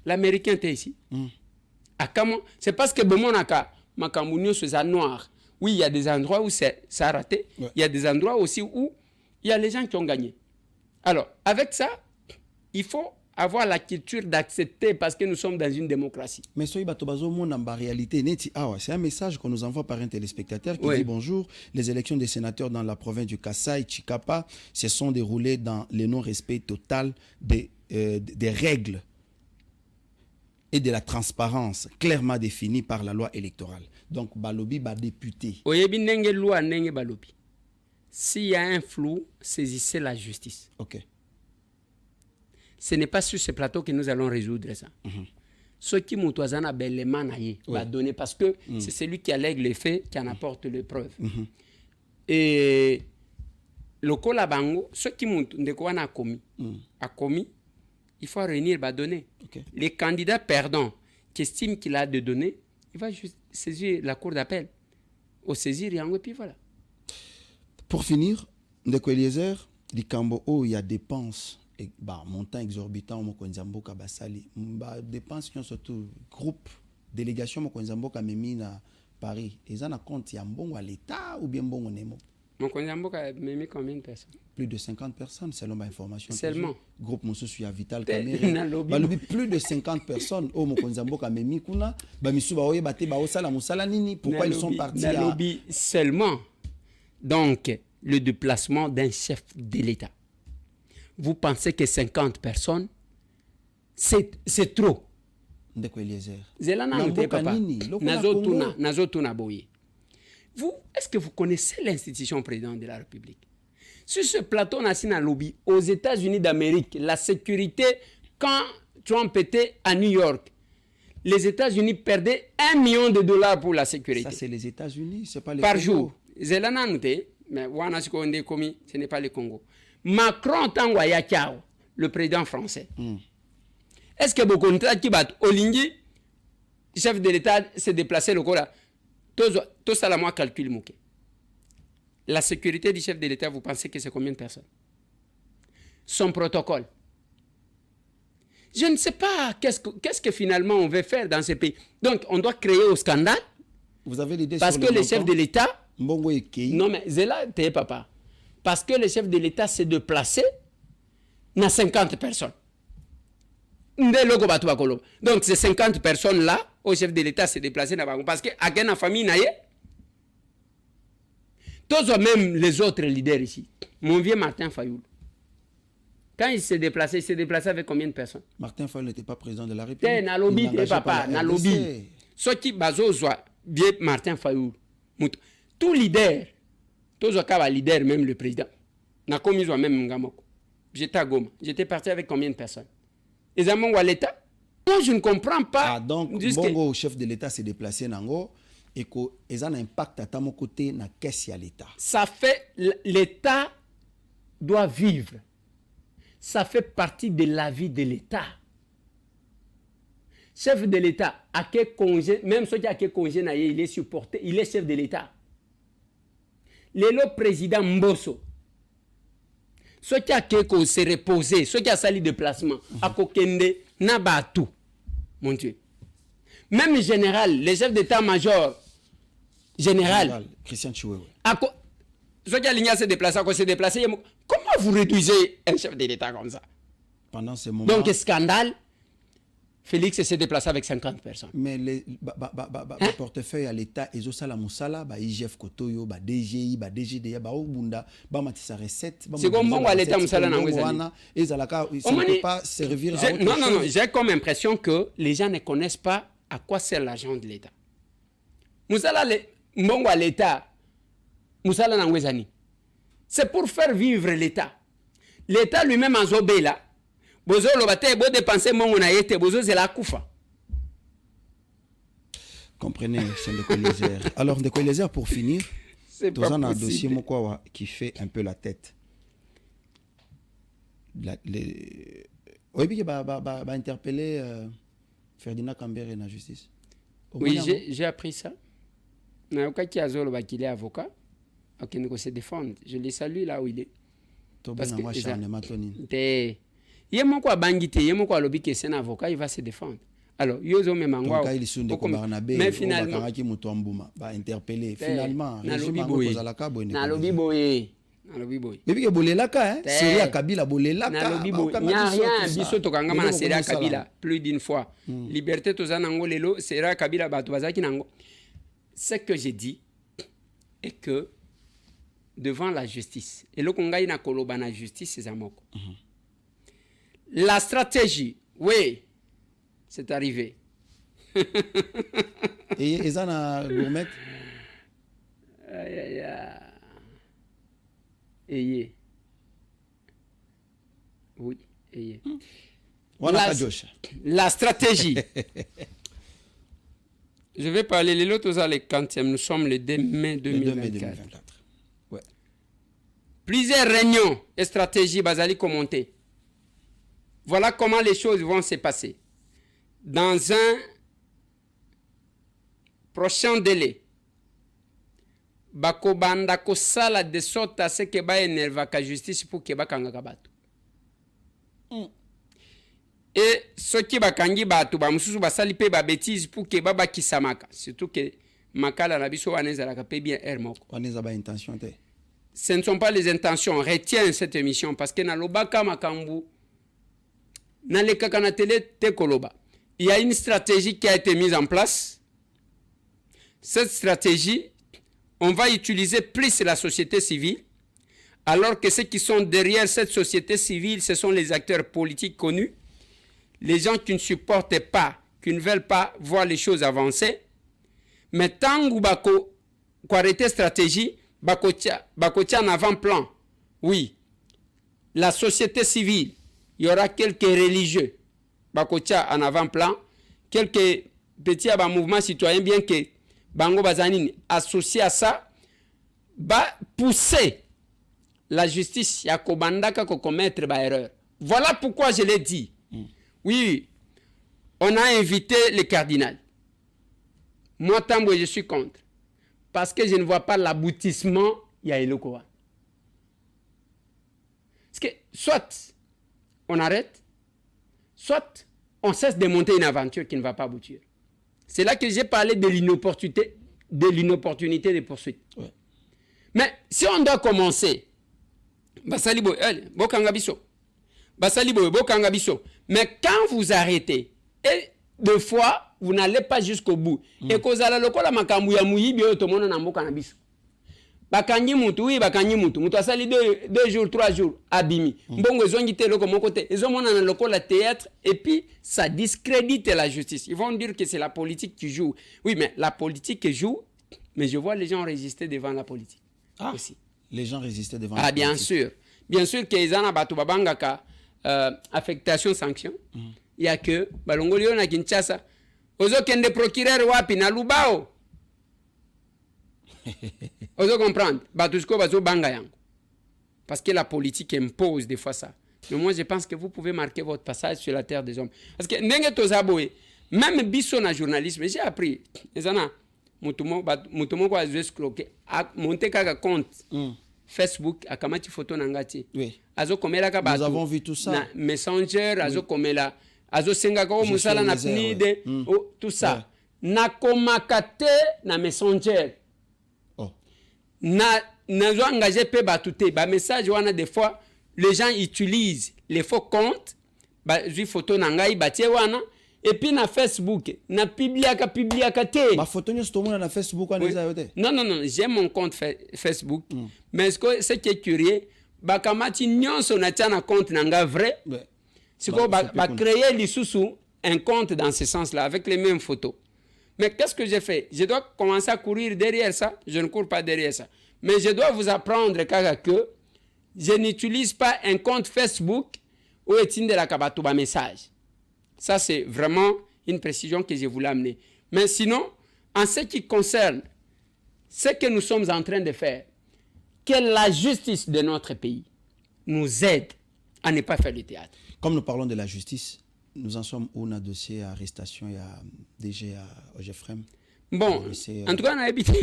Speaker 4: L'Américain était ici. C'est parce que Bemonaka, Makambounio, c'est noir. Oui, il y a des endroits où ça a raté. Ouais. Il y a des endroits aussi où il y a les gens qui ont gagné. Alors, avec ça, il faut avoir la culture d'accepter parce que nous sommes dans une démocratie.
Speaker 3: Mais en réalité, c'est un message qu'on nous envoie par un téléspectateur qui dit bonjour. Les élections des sénateurs dans la province du Kasaï, Chikapa, se sont déroulées dans le non-respect total des règles et de la transparence clairement définie par la loi électorale. Donc, Balobi, député.
Speaker 4: S'il y a un flou, saisissez la justice.
Speaker 3: Ok.
Speaker 4: Ce n'est pas sur ce plateau que nous allons résoudre ça. Ceux qui m'ont donner parce que c'est celui qui allègue les faits qui en apporte les preuves. Et le Kolabango, ceux qui m'ont commis, il faut réunir, donner. Okay. Les candidats perdants qui estiment qu'il a de données, il va juste saisir la cour d'appel. Au saisir, et puis voilà.
Speaker 3: Pour finir, Ndeko Eliezer, il y a dépenses, montant exorbitant, Mokonzamboka Basali, dépenses qui ont surtout groupe, délégation Mokonzamboka Memi na Paris. Ils en ont compte, il y a un bon à l'État ou bien bon au Nemo?
Speaker 4: mokonzi mboka amemi combien de personnes?
Speaker 3: Plus de 50 personnes selon ma information.
Speaker 4: Seulement.
Speaker 3: Groupe Mosusu ya Vital Kamerhe. Balobi plus de 50 personnes au mokonzi mboka memi kuna ba misu ba oye bate ba osala musala nini, pourquoi ils sont partis à
Speaker 4: lobby seulement. Donc le déplacement d'un chef de l'État. Vous pensez que 50 personnes c'est trop?
Speaker 3: Ndeko Eliezer.
Speaker 4: Zelana nte papa. Nazotuna boye. Vous, est-ce que vous connaissez l'institution président de la République? Sur ce plateau national lobby, aux États-Unis d'Amérique, la sécurité, quand Trump était à New York, les États-Unis perdaient $1 million pour la sécurité.
Speaker 3: Ça, c'est les États-Unis, c'est pas les
Speaker 4: par
Speaker 3: Congo.
Speaker 4: Jour. Zelana nte, mais wana siko onde komi, ce n'est pas le Congo. Macron tango ya kiao, le président français. Est-ce que beaucoup qui bat Olingi, chef de l'État, s'est déplacé le Kora? Tout ça, moi, calcule mouké. La sécurité du chef de l'État, vous pensez que c'est combien de personnes? Son protocole. Je ne sais pas qu'est-ce que finalement on veut faire dans ce pays. Donc, on doit créer au scandale.
Speaker 3: Vous avez l'idée
Speaker 4: parce
Speaker 3: sur
Speaker 4: que le chef de l'État...
Speaker 3: Mbongo Ekei.
Speaker 4: Non, mais Zela, t'es papa. Parce que le chef de l'État s'est déplacé dans 50 personnes. Donc, ces 50 personnes-là, au chef de l'État s'est déplacé dans parce que à quelle famille naïe, tous même les autres leaders ici. Mon vieux Martin Fayoul, quand il s'est déplacé avec combien de personnes?
Speaker 3: Martin Fayoul n'était pas président de la République.
Speaker 4: N'a lobby, papa, n'a lobby. Ce qui bazo soit vieux Martin Fayoul, tout leader, tous les leaders, même le président, n'a commis même Ngamoko. J'étais à Goma, j'étais parti avec combien de personnes? Les amants à l'État? Moi, je ne comprends pas.
Speaker 3: Ah, donc, Bongo, chef de l'État, s'est déplacé Nango et qu'ils ont un impact à mon côté dans la caisse à l'État.
Speaker 4: Ça fait, l'État doit vivre. Ça fait partie de la vie de l'État. Chef de l'État, à quel congé, même ceux qui a quel congé, il est supporté, il est chef de l'État. Le président Mbosso, ceux qui a quel se reposer, ceux qui a sali de placement, à Kokende, Nabatu. Mon Dieu. Même général, les chefs d'état-major, général,
Speaker 3: Christian Chiwewe.
Speaker 4: Ceux qui a ligné à se déplacer, comment vous réduisez un chef de l'État comme ça?
Speaker 3: Pendant ce moment.
Speaker 4: Donc, scandale, Félix s'est déplacé avec 50 personnes.
Speaker 3: Mais les portefeuille à l'État, ils ont ça la moussala, IGF Kotoyo, DGI, DGDA, Obunda, Matissa recette.
Speaker 4: C'est comme moi à l'État moussala n'a
Speaker 3: et ça ne peut pas servir à autre chose.
Speaker 4: Non, j'ai comme impression que les gens ne connaissent pas à quoi sert l'argent de l'État. Moussala, Mbongo à l'État, moussala n'a c'est pour faire vivre l'État. L'État lui-même en zobé là. Bozo lobate bo dépenser mon yete bozo c'est la koufa.
Speaker 3: Comprenez, c'est Ndeko Eliezer. Alors Ndeko Eliezer, pour finir,
Speaker 4: c'est
Speaker 3: tous un dossier Mokwawa qui fait un peu la tête. Oui, bah interpeller Ferdinand Kambere dans la justice.
Speaker 4: Oui, j'ai appris ça. Naoka qui a zolo ba qu'il est avocat. Ok, nous se défendre. Je les salue là où il est.
Speaker 3: Parce que
Speaker 4: il mon quoi bangite, il mon quoi lobby que c'est un avocat, il va se défendre. Alors, yozo même angwa.
Speaker 3: Mais finalement, interpellé. Finalement,
Speaker 4: na lobby boy. Na lobby boy.
Speaker 3: Mais bien bolelaka hein, Série Kabila bolelaka.
Speaker 4: Na lobby boy. Il n'y a rien biso to kangama na Série Kabila plus d'une fois. Liberté to zanango lelo, Série Kabila bato bazaki nango. Ce que j'ai dit est que devant la justice, et le Congo na koloba na justice c'est amoko. La stratégie, oui, c'est arrivé.
Speaker 3: Et ça na gourmet.
Speaker 4: Oui, la stratégie. Je vais parler les lots aux les quantièmes. Nous sommes le 2 mai 2024.
Speaker 3: Ouais.
Speaker 4: Plusieurs réunions et stratégies basali commenter. Voilà comment les choses vont se passer. Dans un prochain délai, bako banda ko sala de sorte à ce que ba énerva ka justice pour que ba kanga kabatu. Et ceux qui bakangi batu ba mususu basali pe ba bêtise pour que ba kisamaka. Surtout que makala na biso waneza la ka pe bien air moko.
Speaker 3: Waneza ba intention te.
Speaker 4: ce ne sont pas les intentions. Retiens cette émission parce que nalobaka makambu nalekaka na télé te koloba. Il y a une stratégie qui a été mise en place. Cette stratégie, on va utiliser plus la société civile, alors que ceux qui sont derrière cette société civile, ce sont les acteurs politiques connus, les gens qui ne supportent pas, qui ne veulent pas voir les choses avancer. Mais tant que bako arrêter stratégie, bako en avant-plan. Oui, la société civile, il y aura quelques religieux, bako en avant-plan, quelques petits mouvements citoyens, bien que bango bazanine associé à ça, va pousser la justice ya kobandaka ko commettre ba erreur. Voilà pourquoi je l'ai dit. Oui, on a invité le cardinal. Moi, Tambo, je suis contre. Parce que je ne vois pas l'aboutissement, il y a Elokoa. Parce que soit on arrête, soit on cesse de monter une aventure qui ne va pas aboutir. C'est là que j'ai parlé de l'inopportunité des poursuites. Ouais. Mais si on doit commencer, Basalibo, Bokangabiso. Basalibo, Bokangabiso. Mais quand vous arrêtez, et deux fois, vous n'allez pas jusqu'au bout. Et que vous allez le la makambu ya muyibi yo tomono na mboka na biso. Bakanyi mutu, oui, bakanyi mutu. Mutu asali 2 jours, 3 jours, abimi. Mbongo ezongi te loko mon côté. Ezomona na loko la théâtre et puis ça discrédite la justice. Ils vont dire que c'est la politique qui joue. Oui, mais la politique joue, mais je vois les gens résister devant la politique.
Speaker 3: Ah,
Speaker 4: aussi.
Speaker 3: Les gens résistaient devant
Speaker 4: la politique. Ah, bien sûr. Bien sûr que les gens batu babangaka affectation sanction. Il y a que balongolio na Kinshasa. Ozo kende procureur wapi na Lubao. Ozo comprendre. Batusko bazo banga yango. Parce que la politique impose des fois ça. Mais moi je pense que vous pouvez marquer votre passage sur la terre des hommes. Parce que ndenge tozaboé, même biso na journalisme, j'ai appris. Ezana mutumo kwa escroquer monter kaka compte. Facebook akamati photo nangati. Oui. Azo komela ka batu. Nous
Speaker 3: avons vu tout ça.
Speaker 4: Na Messenger azo komela. Azo senga ko musala na PNID, tout ça. Na komakate na Messenger. Oh. Na zo engagé pe batute ba message wana des fois les gens utilisent les faux comptes ba ju photo nangai batie wana et puis na Facebook na publiaka te.
Speaker 3: Ba photo nyo sto na Facebook wana za yote.
Speaker 4: Non, j'ai mon compte Facebook. Mais ce qui est curieux, ba kamati nyonso na tia na compte nanga vrai. Ouais. C'est qu'on va créer l'issoussou un compte dans ce sens-là, avec les mêmes photos. Mais qu'est-ce que j'ai fait? Je dois commencer à courir derrière ça. Je ne cours pas derrière ça. Mais je dois vous apprendre que je n'utilise pas un compte Facebook où est-il de la kabatuba message. Ça, c'est vraiment une précision que je voulais amener. Mais sinon, en ce qui concerne ce que nous sommes en train de faire, que la justice de notre pays nous aide à ne pas faire le théâtre.
Speaker 3: Comme nous parlons de la justice, nous en sommes où un dossier à arrestation, il y a DG à OGFREM.
Speaker 4: Bon, en tout cas, on a habité.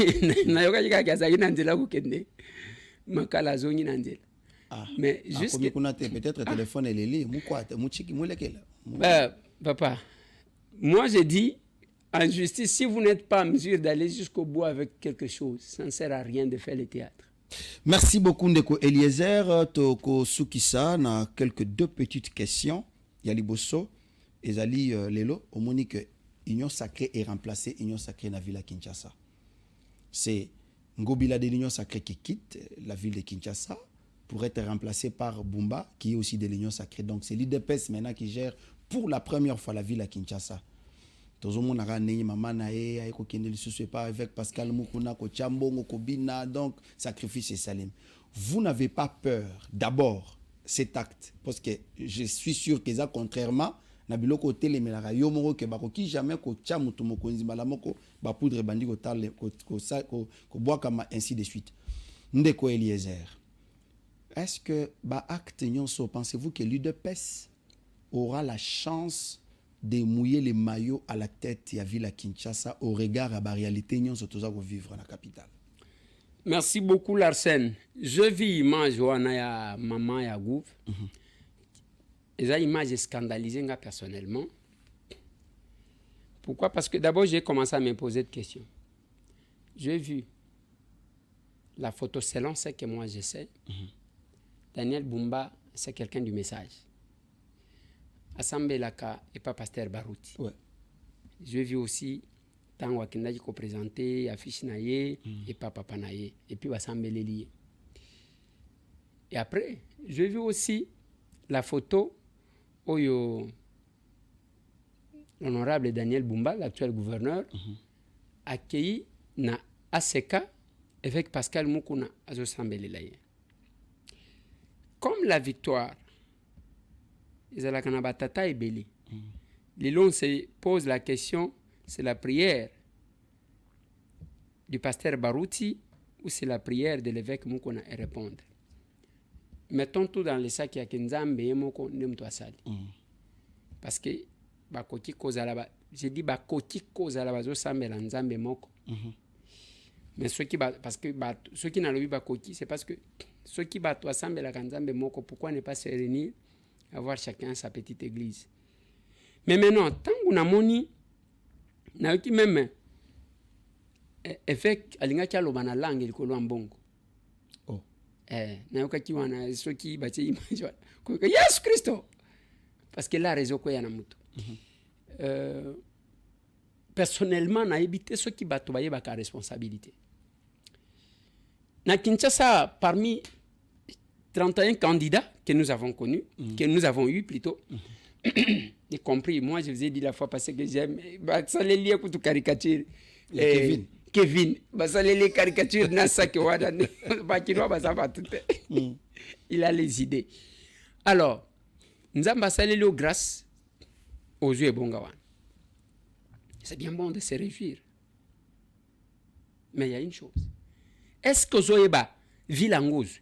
Speaker 4: Mais juste
Speaker 3: peut-être téléphone elle est lié.
Speaker 4: Papa, moi je dis en justice, si vous n'êtes pas en mesure d'aller jusqu'au bout avec quelque chose, ça ne sert à rien de faire le théâtre.
Speaker 3: Merci beaucoup Ndeko Eliezer Toko Sukisa na quelques 2 petites questions. Yali Bosso ezali lelo omoni que Union Sacrée est remplacée Union Sacrée na ville à Kinshasa. C'est Ngobila de l'Union Sacrée qui quitte la ville de Kinshasa pour être remplacé par Bumba qui est aussi de l'Union Sacrée. Donc c'est l'IDPS maintenant qui gère pour la première fois la ville à Kinshasa. Tout le monde a dit que pas avec Pascal Mukuna, Kochambongo, Kobina, donc sacrifice et salim. Vous n'avez pas peur d'abord cet acte parce que je suis sûr que ça contrairement na biloko telemelaka yo moko ke bakoki jamais ko chamutu mokonzi malamoko ba poudre bandi ko tale ko boakama ainsi de suite. Ndeko Eliezer, est-ce que ba acte nyonso pensez-vous que l'UDPS aura la chance de mouiller les maillots à la tête de la ville à Kinshasa au regard à la réalité nyonso toza ko vivre dans la capitale?
Speaker 4: Merci beaucoup Larsen. Je vis image wana ya maman ya Gouv. Et ça image scandalisée nga personnellement. Pourquoi? Parce que d'abord j'ai commencé à me poser des questions. J'ai vu la photo selon ce que moi je sais. Daniel Bumba, c'est quelqu'un du message. Assemble Laka et pas Pasteur Barouti.
Speaker 3: Ouais.
Speaker 4: Je vis aussi tant Wakindaki ko présenté affiche naye et pas papa naye et puis Assemble lié. Et après, je vis aussi la photo où l'honorable Daniel Bumba, l'actuel gouverneur, accueilli na ACK avec Pascal Moukouna à Zosambelelaye. Comme la victoire, Tata et Béli, les longs se posent la question, c'est la prière du pasteur Barouti ou c'est la prière de l'évêque Moukouna et répondre. Mettons tout dans le sac ya Kenzambe et Moko Nemtoasali. Parce que Bakoti Kozalaba, j'ai dit Bakoti Kozalaba Zosambela Nzambe Moko. Mais ceux qui parce que ceux qui n'ont pas Bakoti, c'est parce que ceux qui battent ensemble la Kanzambe Moko, pourquoi ne pas se réunir, avoir chacun sa petite église. Mais maintenant, tant qu'on a moni, n'a qui même évêque alinga kia lobana langue il kolo ambongo.
Speaker 3: Oh.
Speaker 4: Na yoka ki wana ceux qui bâti image ko Yesu Christo. Parce que là réseau ko yana muto. Personnellement na évité ceux qui battent baye baka responsabilité. Na Kinshasa, parmi 31 candidats que nous avons connus, que nous avons eu plutôt, y compris, moi je vous ai dit la fois passée que j'aime, ça les liens pour tout caricature. Kevin, ça les caricatures, il a les idées. Alors, nous avons passé grâce aux yeux Bongawan. C'est bien bon de se réjouir. Mais il y a une chose. Est-ce que Zoeba Vilangouz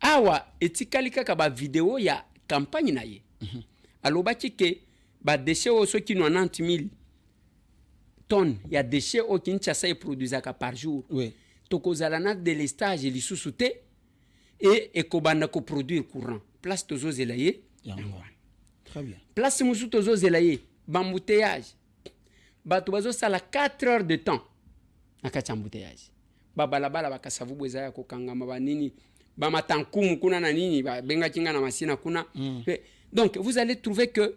Speaker 4: awa etikalika ka ba vidéo ya campagne na ye alobaki ke ba déchets au ceux qui 90 000 tonnes ya déchets au Kinshasa et produisaka par jour.
Speaker 3: Oui.
Speaker 4: Tokozalana de l'estage li susute et kobanda ko produire courant. Place tozo zelaye.
Speaker 3: Très bien.
Speaker 4: Place musu tozo zelaye bambouteillage. Bato bazo sala 4 heures de temps akati embouteillage. Babalabala bakasavu bweza ya kokangama banini bamatankumu kuna na nini benga kinga na masina kuna. Donc vous allez trouver que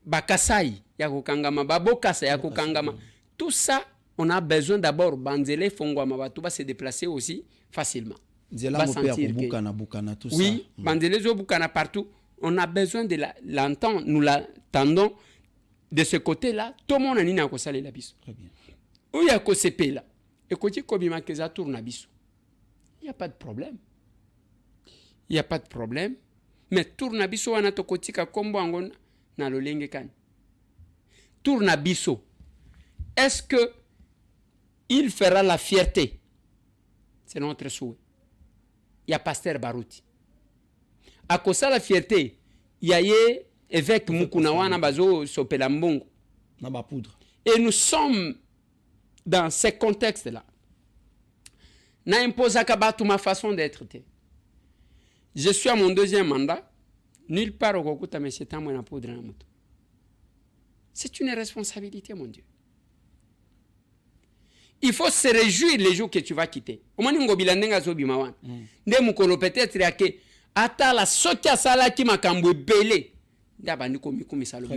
Speaker 4: bakasai ya kokangama babokasa ya kokangama tout ça on a besoin d'abord banzele fongwama batu ba se déplacer aussi facilement.
Speaker 3: Nzela mopé ya bukana bukana tout ça.
Speaker 4: Oui, banzele zo bukana partout, on a besoin de l'entendre, nous l'attendons de ce côté-là, tout le monde a nini ko salela biso.
Speaker 3: Très bien.
Speaker 4: Ou ya ko sepela. Et quand il keza tourne biso. Il y a pas de problème. Il y a pas de problème. Mais tourne biso wana to kotika kombo angon na lolenge kan. Tourne biso. Est-ce que il fera la fierté? C'est notre souhait. Il y a pasteur Barouti. À cause de la fierté, il y a évêque Mukuna wana bazo sopela mbongo.
Speaker 3: Na ba poudre.
Speaker 4: Et nous sommes dans ces contextes-là. Na impose à ma façon d'être. Je suis à mon 2e mandat. Nulle part au Kokuta, mais c'est un moyen pour poudre. C'est une responsabilité, mon Dieu. Il faut se réjouir les jours que tu vas quitter.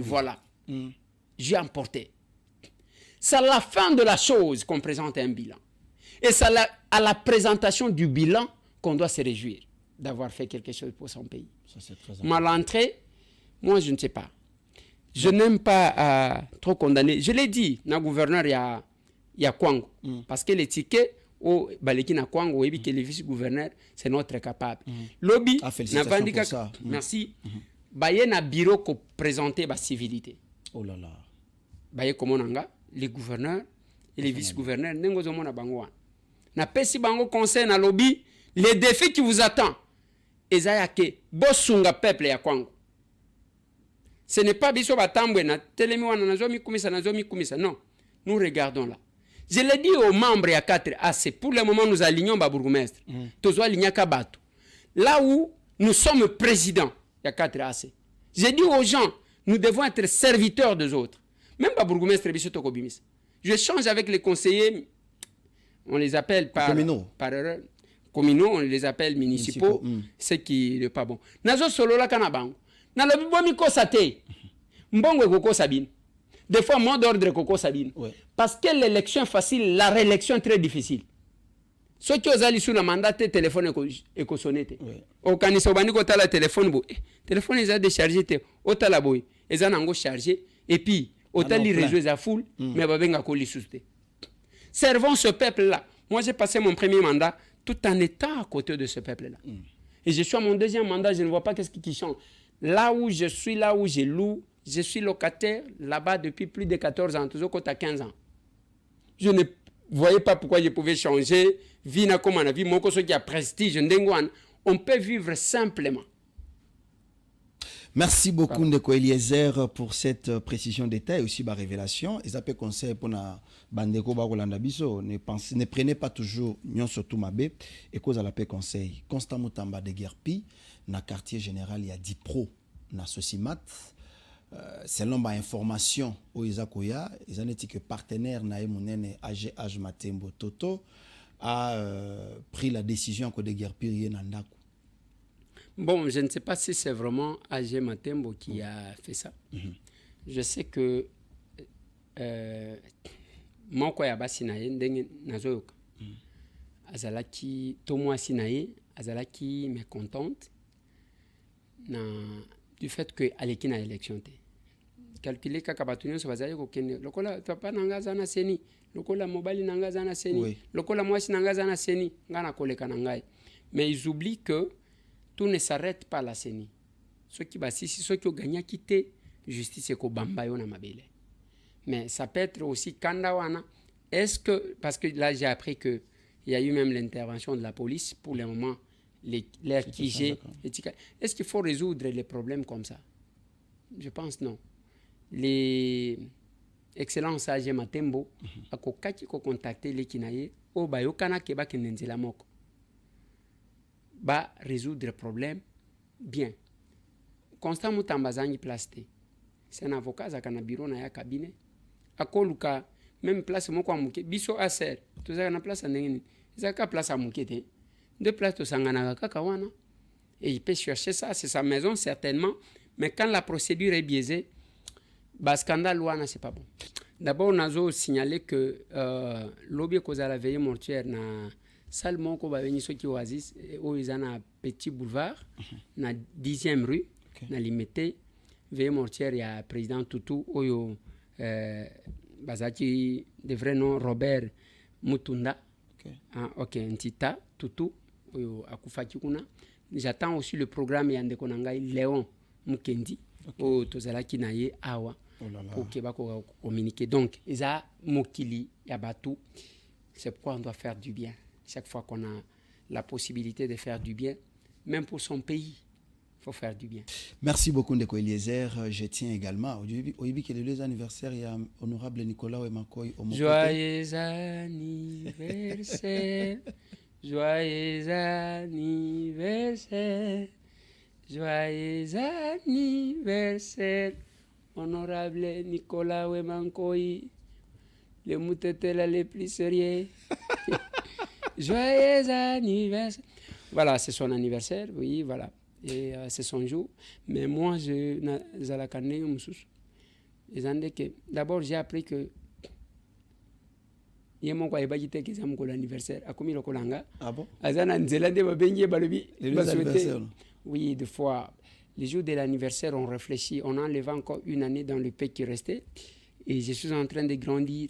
Speaker 4: Voilà. J'ai emporté. C'est à la fin de la chose qu'on présente un bilan. Et c'est à la présentation du bilan qu'on doit se réjouir d'avoir fait quelque chose pour son pays.
Speaker 3: Ça, c'est très important.
Speaker 4: Ma rentrée, moi je ne sais pas. Je n'aime pas trop condamner. Je l'ai dit, na gouverneur il y a Kwango. Parce que les tickets au Baleki na Kwango, et que le vice-gouverneur, c'est notre capable. Lobby,
Speaker 3: félicitations pour ça.
Speaker 4: Merci. Baye na bureau ko présenter ba civilité.
Speaker 3: Oh là là.
Speaker 4: Baye komonanga, les gouverneurs et les vice-gouverneurs, nengo zomona bango wana. Na pesi bango conseil na lobby, les défis qui vous attendent. Ezaya ke bosunga peuple ya Kwango. Ce n'est pas biso batambwe na telemi wana nazomi kumisa. Non. Nous regardons là. Je l'ai dit aux membres ya 4AC, pour le moment nous alignons ba bourgmestre. Tozo aligna kabato. Là où nous sommes présidents ya 4AC. J'ai dit aux gens, nous devons être serviteurs des autres. Même pas bourgmestre biso toko bimisa. Je change avec les conseillers. on les appelle par erreur. Communaux, on les appelle municipaux, ce qui n'est pas bon. Nazo solo la kanabang. Na lobi bomi ko sate. Mbongo koko sabine. Des fois, mot d'ordre koko sabine. Parce que l'élection est facile, la réélection est très difficile. Ceux qui ont allé sur le mandat, le téléphone est sonné. Au Kanisa, on a le téléphone. Le téléphone est déchargé. Au Talaboy, ils ont chargé. Et puis, au Tali réseau à foule, mais on va coller sous. Servons ce peuple-là. Moi, j'ai passé mon premier mandat tout en étant à côté de ce peuple-là. Et je suis à mon deuxième mandat, je ne vois pas qu'est-ce qui change. Là où je suis, là où je loue, je suis locataire là-bas depuis plus de 14 ans, toujours quand tu as 15 ans. Je ne voyais pas pourquoi je pouvais changer. Vina comme on a vu, mon qui a prestige, on peut vivre simplement.
Speaker 3: Merci beaucoup, Ndeko Eliezer, pour cette précision détail, aussi ma révélation. Et ça peut conseiller pour na bandeko bakolanda biso. Ne prenez pas toujours nyon surtout mabé et cause à la paix conseil. Constant Moutamba de Guerpi, na quartier général il y a 10 pros na Sosimat. Selon ma information au Isakoya, ils ont dit que partenaire na emunene AGH Matembo Toto a pris la décision que de Guerpi Nandaku.
Speaker 4: Bon, je ne sais pas si c'est vraiment AG Matembo qui a fait ça. Je sais que mon koyaba sinaye ndenge nazoyoka. Azalaki tomo sinaye, azalaki mécontente du fait que aleki na élection te. Calculer kaka batunyo so bazali ko kende. Lokola papa nanga zana seni, lokola mobali nanga zana seni, lokola mwasi nanga zana seni, ngana koleka nangai. Mais ils oublient que tout ne s'arrête pas la CENI. Ceux qui bassissent, ceux qui ont gagné, quitté, justice et Kobamba yon mabele. Mais ça peut être aussi Kandawana. Est-ce que, parce que là j'ai appris qu'il y a eu même l'intervention de la police, pour le moment, l'air qui j'ai. Est-ce qu'il faut résoudre les problèmes comme ça? Je pense non. Les excellences AG Matembo, à kokaki ko contacter les Kinaye, au bayokana keba kinenzela moko. Ba résoudre le problème bien. Constant Moutambazangi plasté. C'est un avocat à un bureau na ya cabinet. Akoluka même place moko amuke biso aser. Tout ça na place ndengeni. Zaka place amuke. Deux places to sangana kaka wana. Et il peut chercher ça, c'est sa maison certainement, mais quand la procédure est biaisée, bah scandale wana c'est pas bon. D'abord on a signalé que l'objet cause à la veillée mortuaire na Salmon ko ba veni soki oasis o izana petit boulevard na 10e rue na limité veille mortière ya président Tutu oyo bazaki de vrai nom Robert Mutunda Ntita Tutu oyo akufaki kuna. J'attends aussi le programme ya ndeko nangai Léon Mukendi o tozalaki na ye awa pour que ba ko communiquer. Donc eza mokili ya batu, c'est pourquoi on doit faire du bien. Chaque fois qu'on a la possibilité de faire du bien, même pour son pays, il faut faire du bien.
Speaker 3: Merci beaucoup, Ndeko Eliezer. Je tiens également, au début que les anniversaires, il y a honorable Nicolas Wemakoy.
Speaker 4: Joyeux anniversaire, joyeux anniversaire, joyeux anniversaire, honorable Nicolas Wemakoy, le moutetela les plus sérieux. Joyeux anniversaire. Voilà, c'est son anniversaire, oui, voilà. Et c'est son jour. Mais moi, d'abord, j'ai appris que il y a mon anniversaire.
Speaker 3: Ah bon?
Speaker 4: Oui, deux fois. Les jours de l'anniversaire, on réfléchit. On enlève encore une année dans le pays qui restait. Et je suis en train de grandir.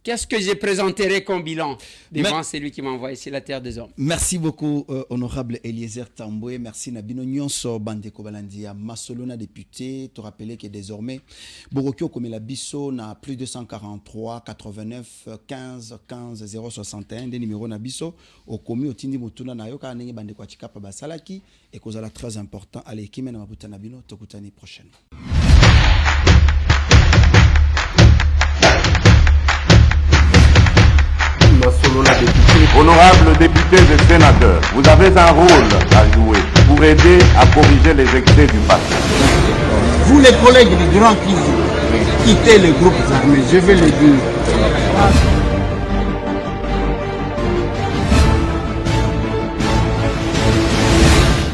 Speaker 4: Qu'est-ce que je présenterai comme bilan devant celui qui m'a envoyé sur la terre des hommes?
Speaker 3: Merci beaucoup, honorable Eliezer Tamboué. Merci Nabino Nyonso Bandeko Balandia Masolona député. Te rappeler que désormais, Borokio Komela Bisso n'a plus de 143 89 15 15 061 des numéros Nabiso au commis au Tindi Mutuna Nayoka Nenge Bandeko Achikapa Basalaki et cause la très important. Allez, Kimena Mabuta Nabino, Tokutani prochaine.
Speaker 1: Honorables députés et sénateurs, vous avez un rôle à jouer pour aider à corriger les excès du passé.
Speaker 2: Vous les collègues du Grand Kivu, quittez les groupes armés, je vais le dire.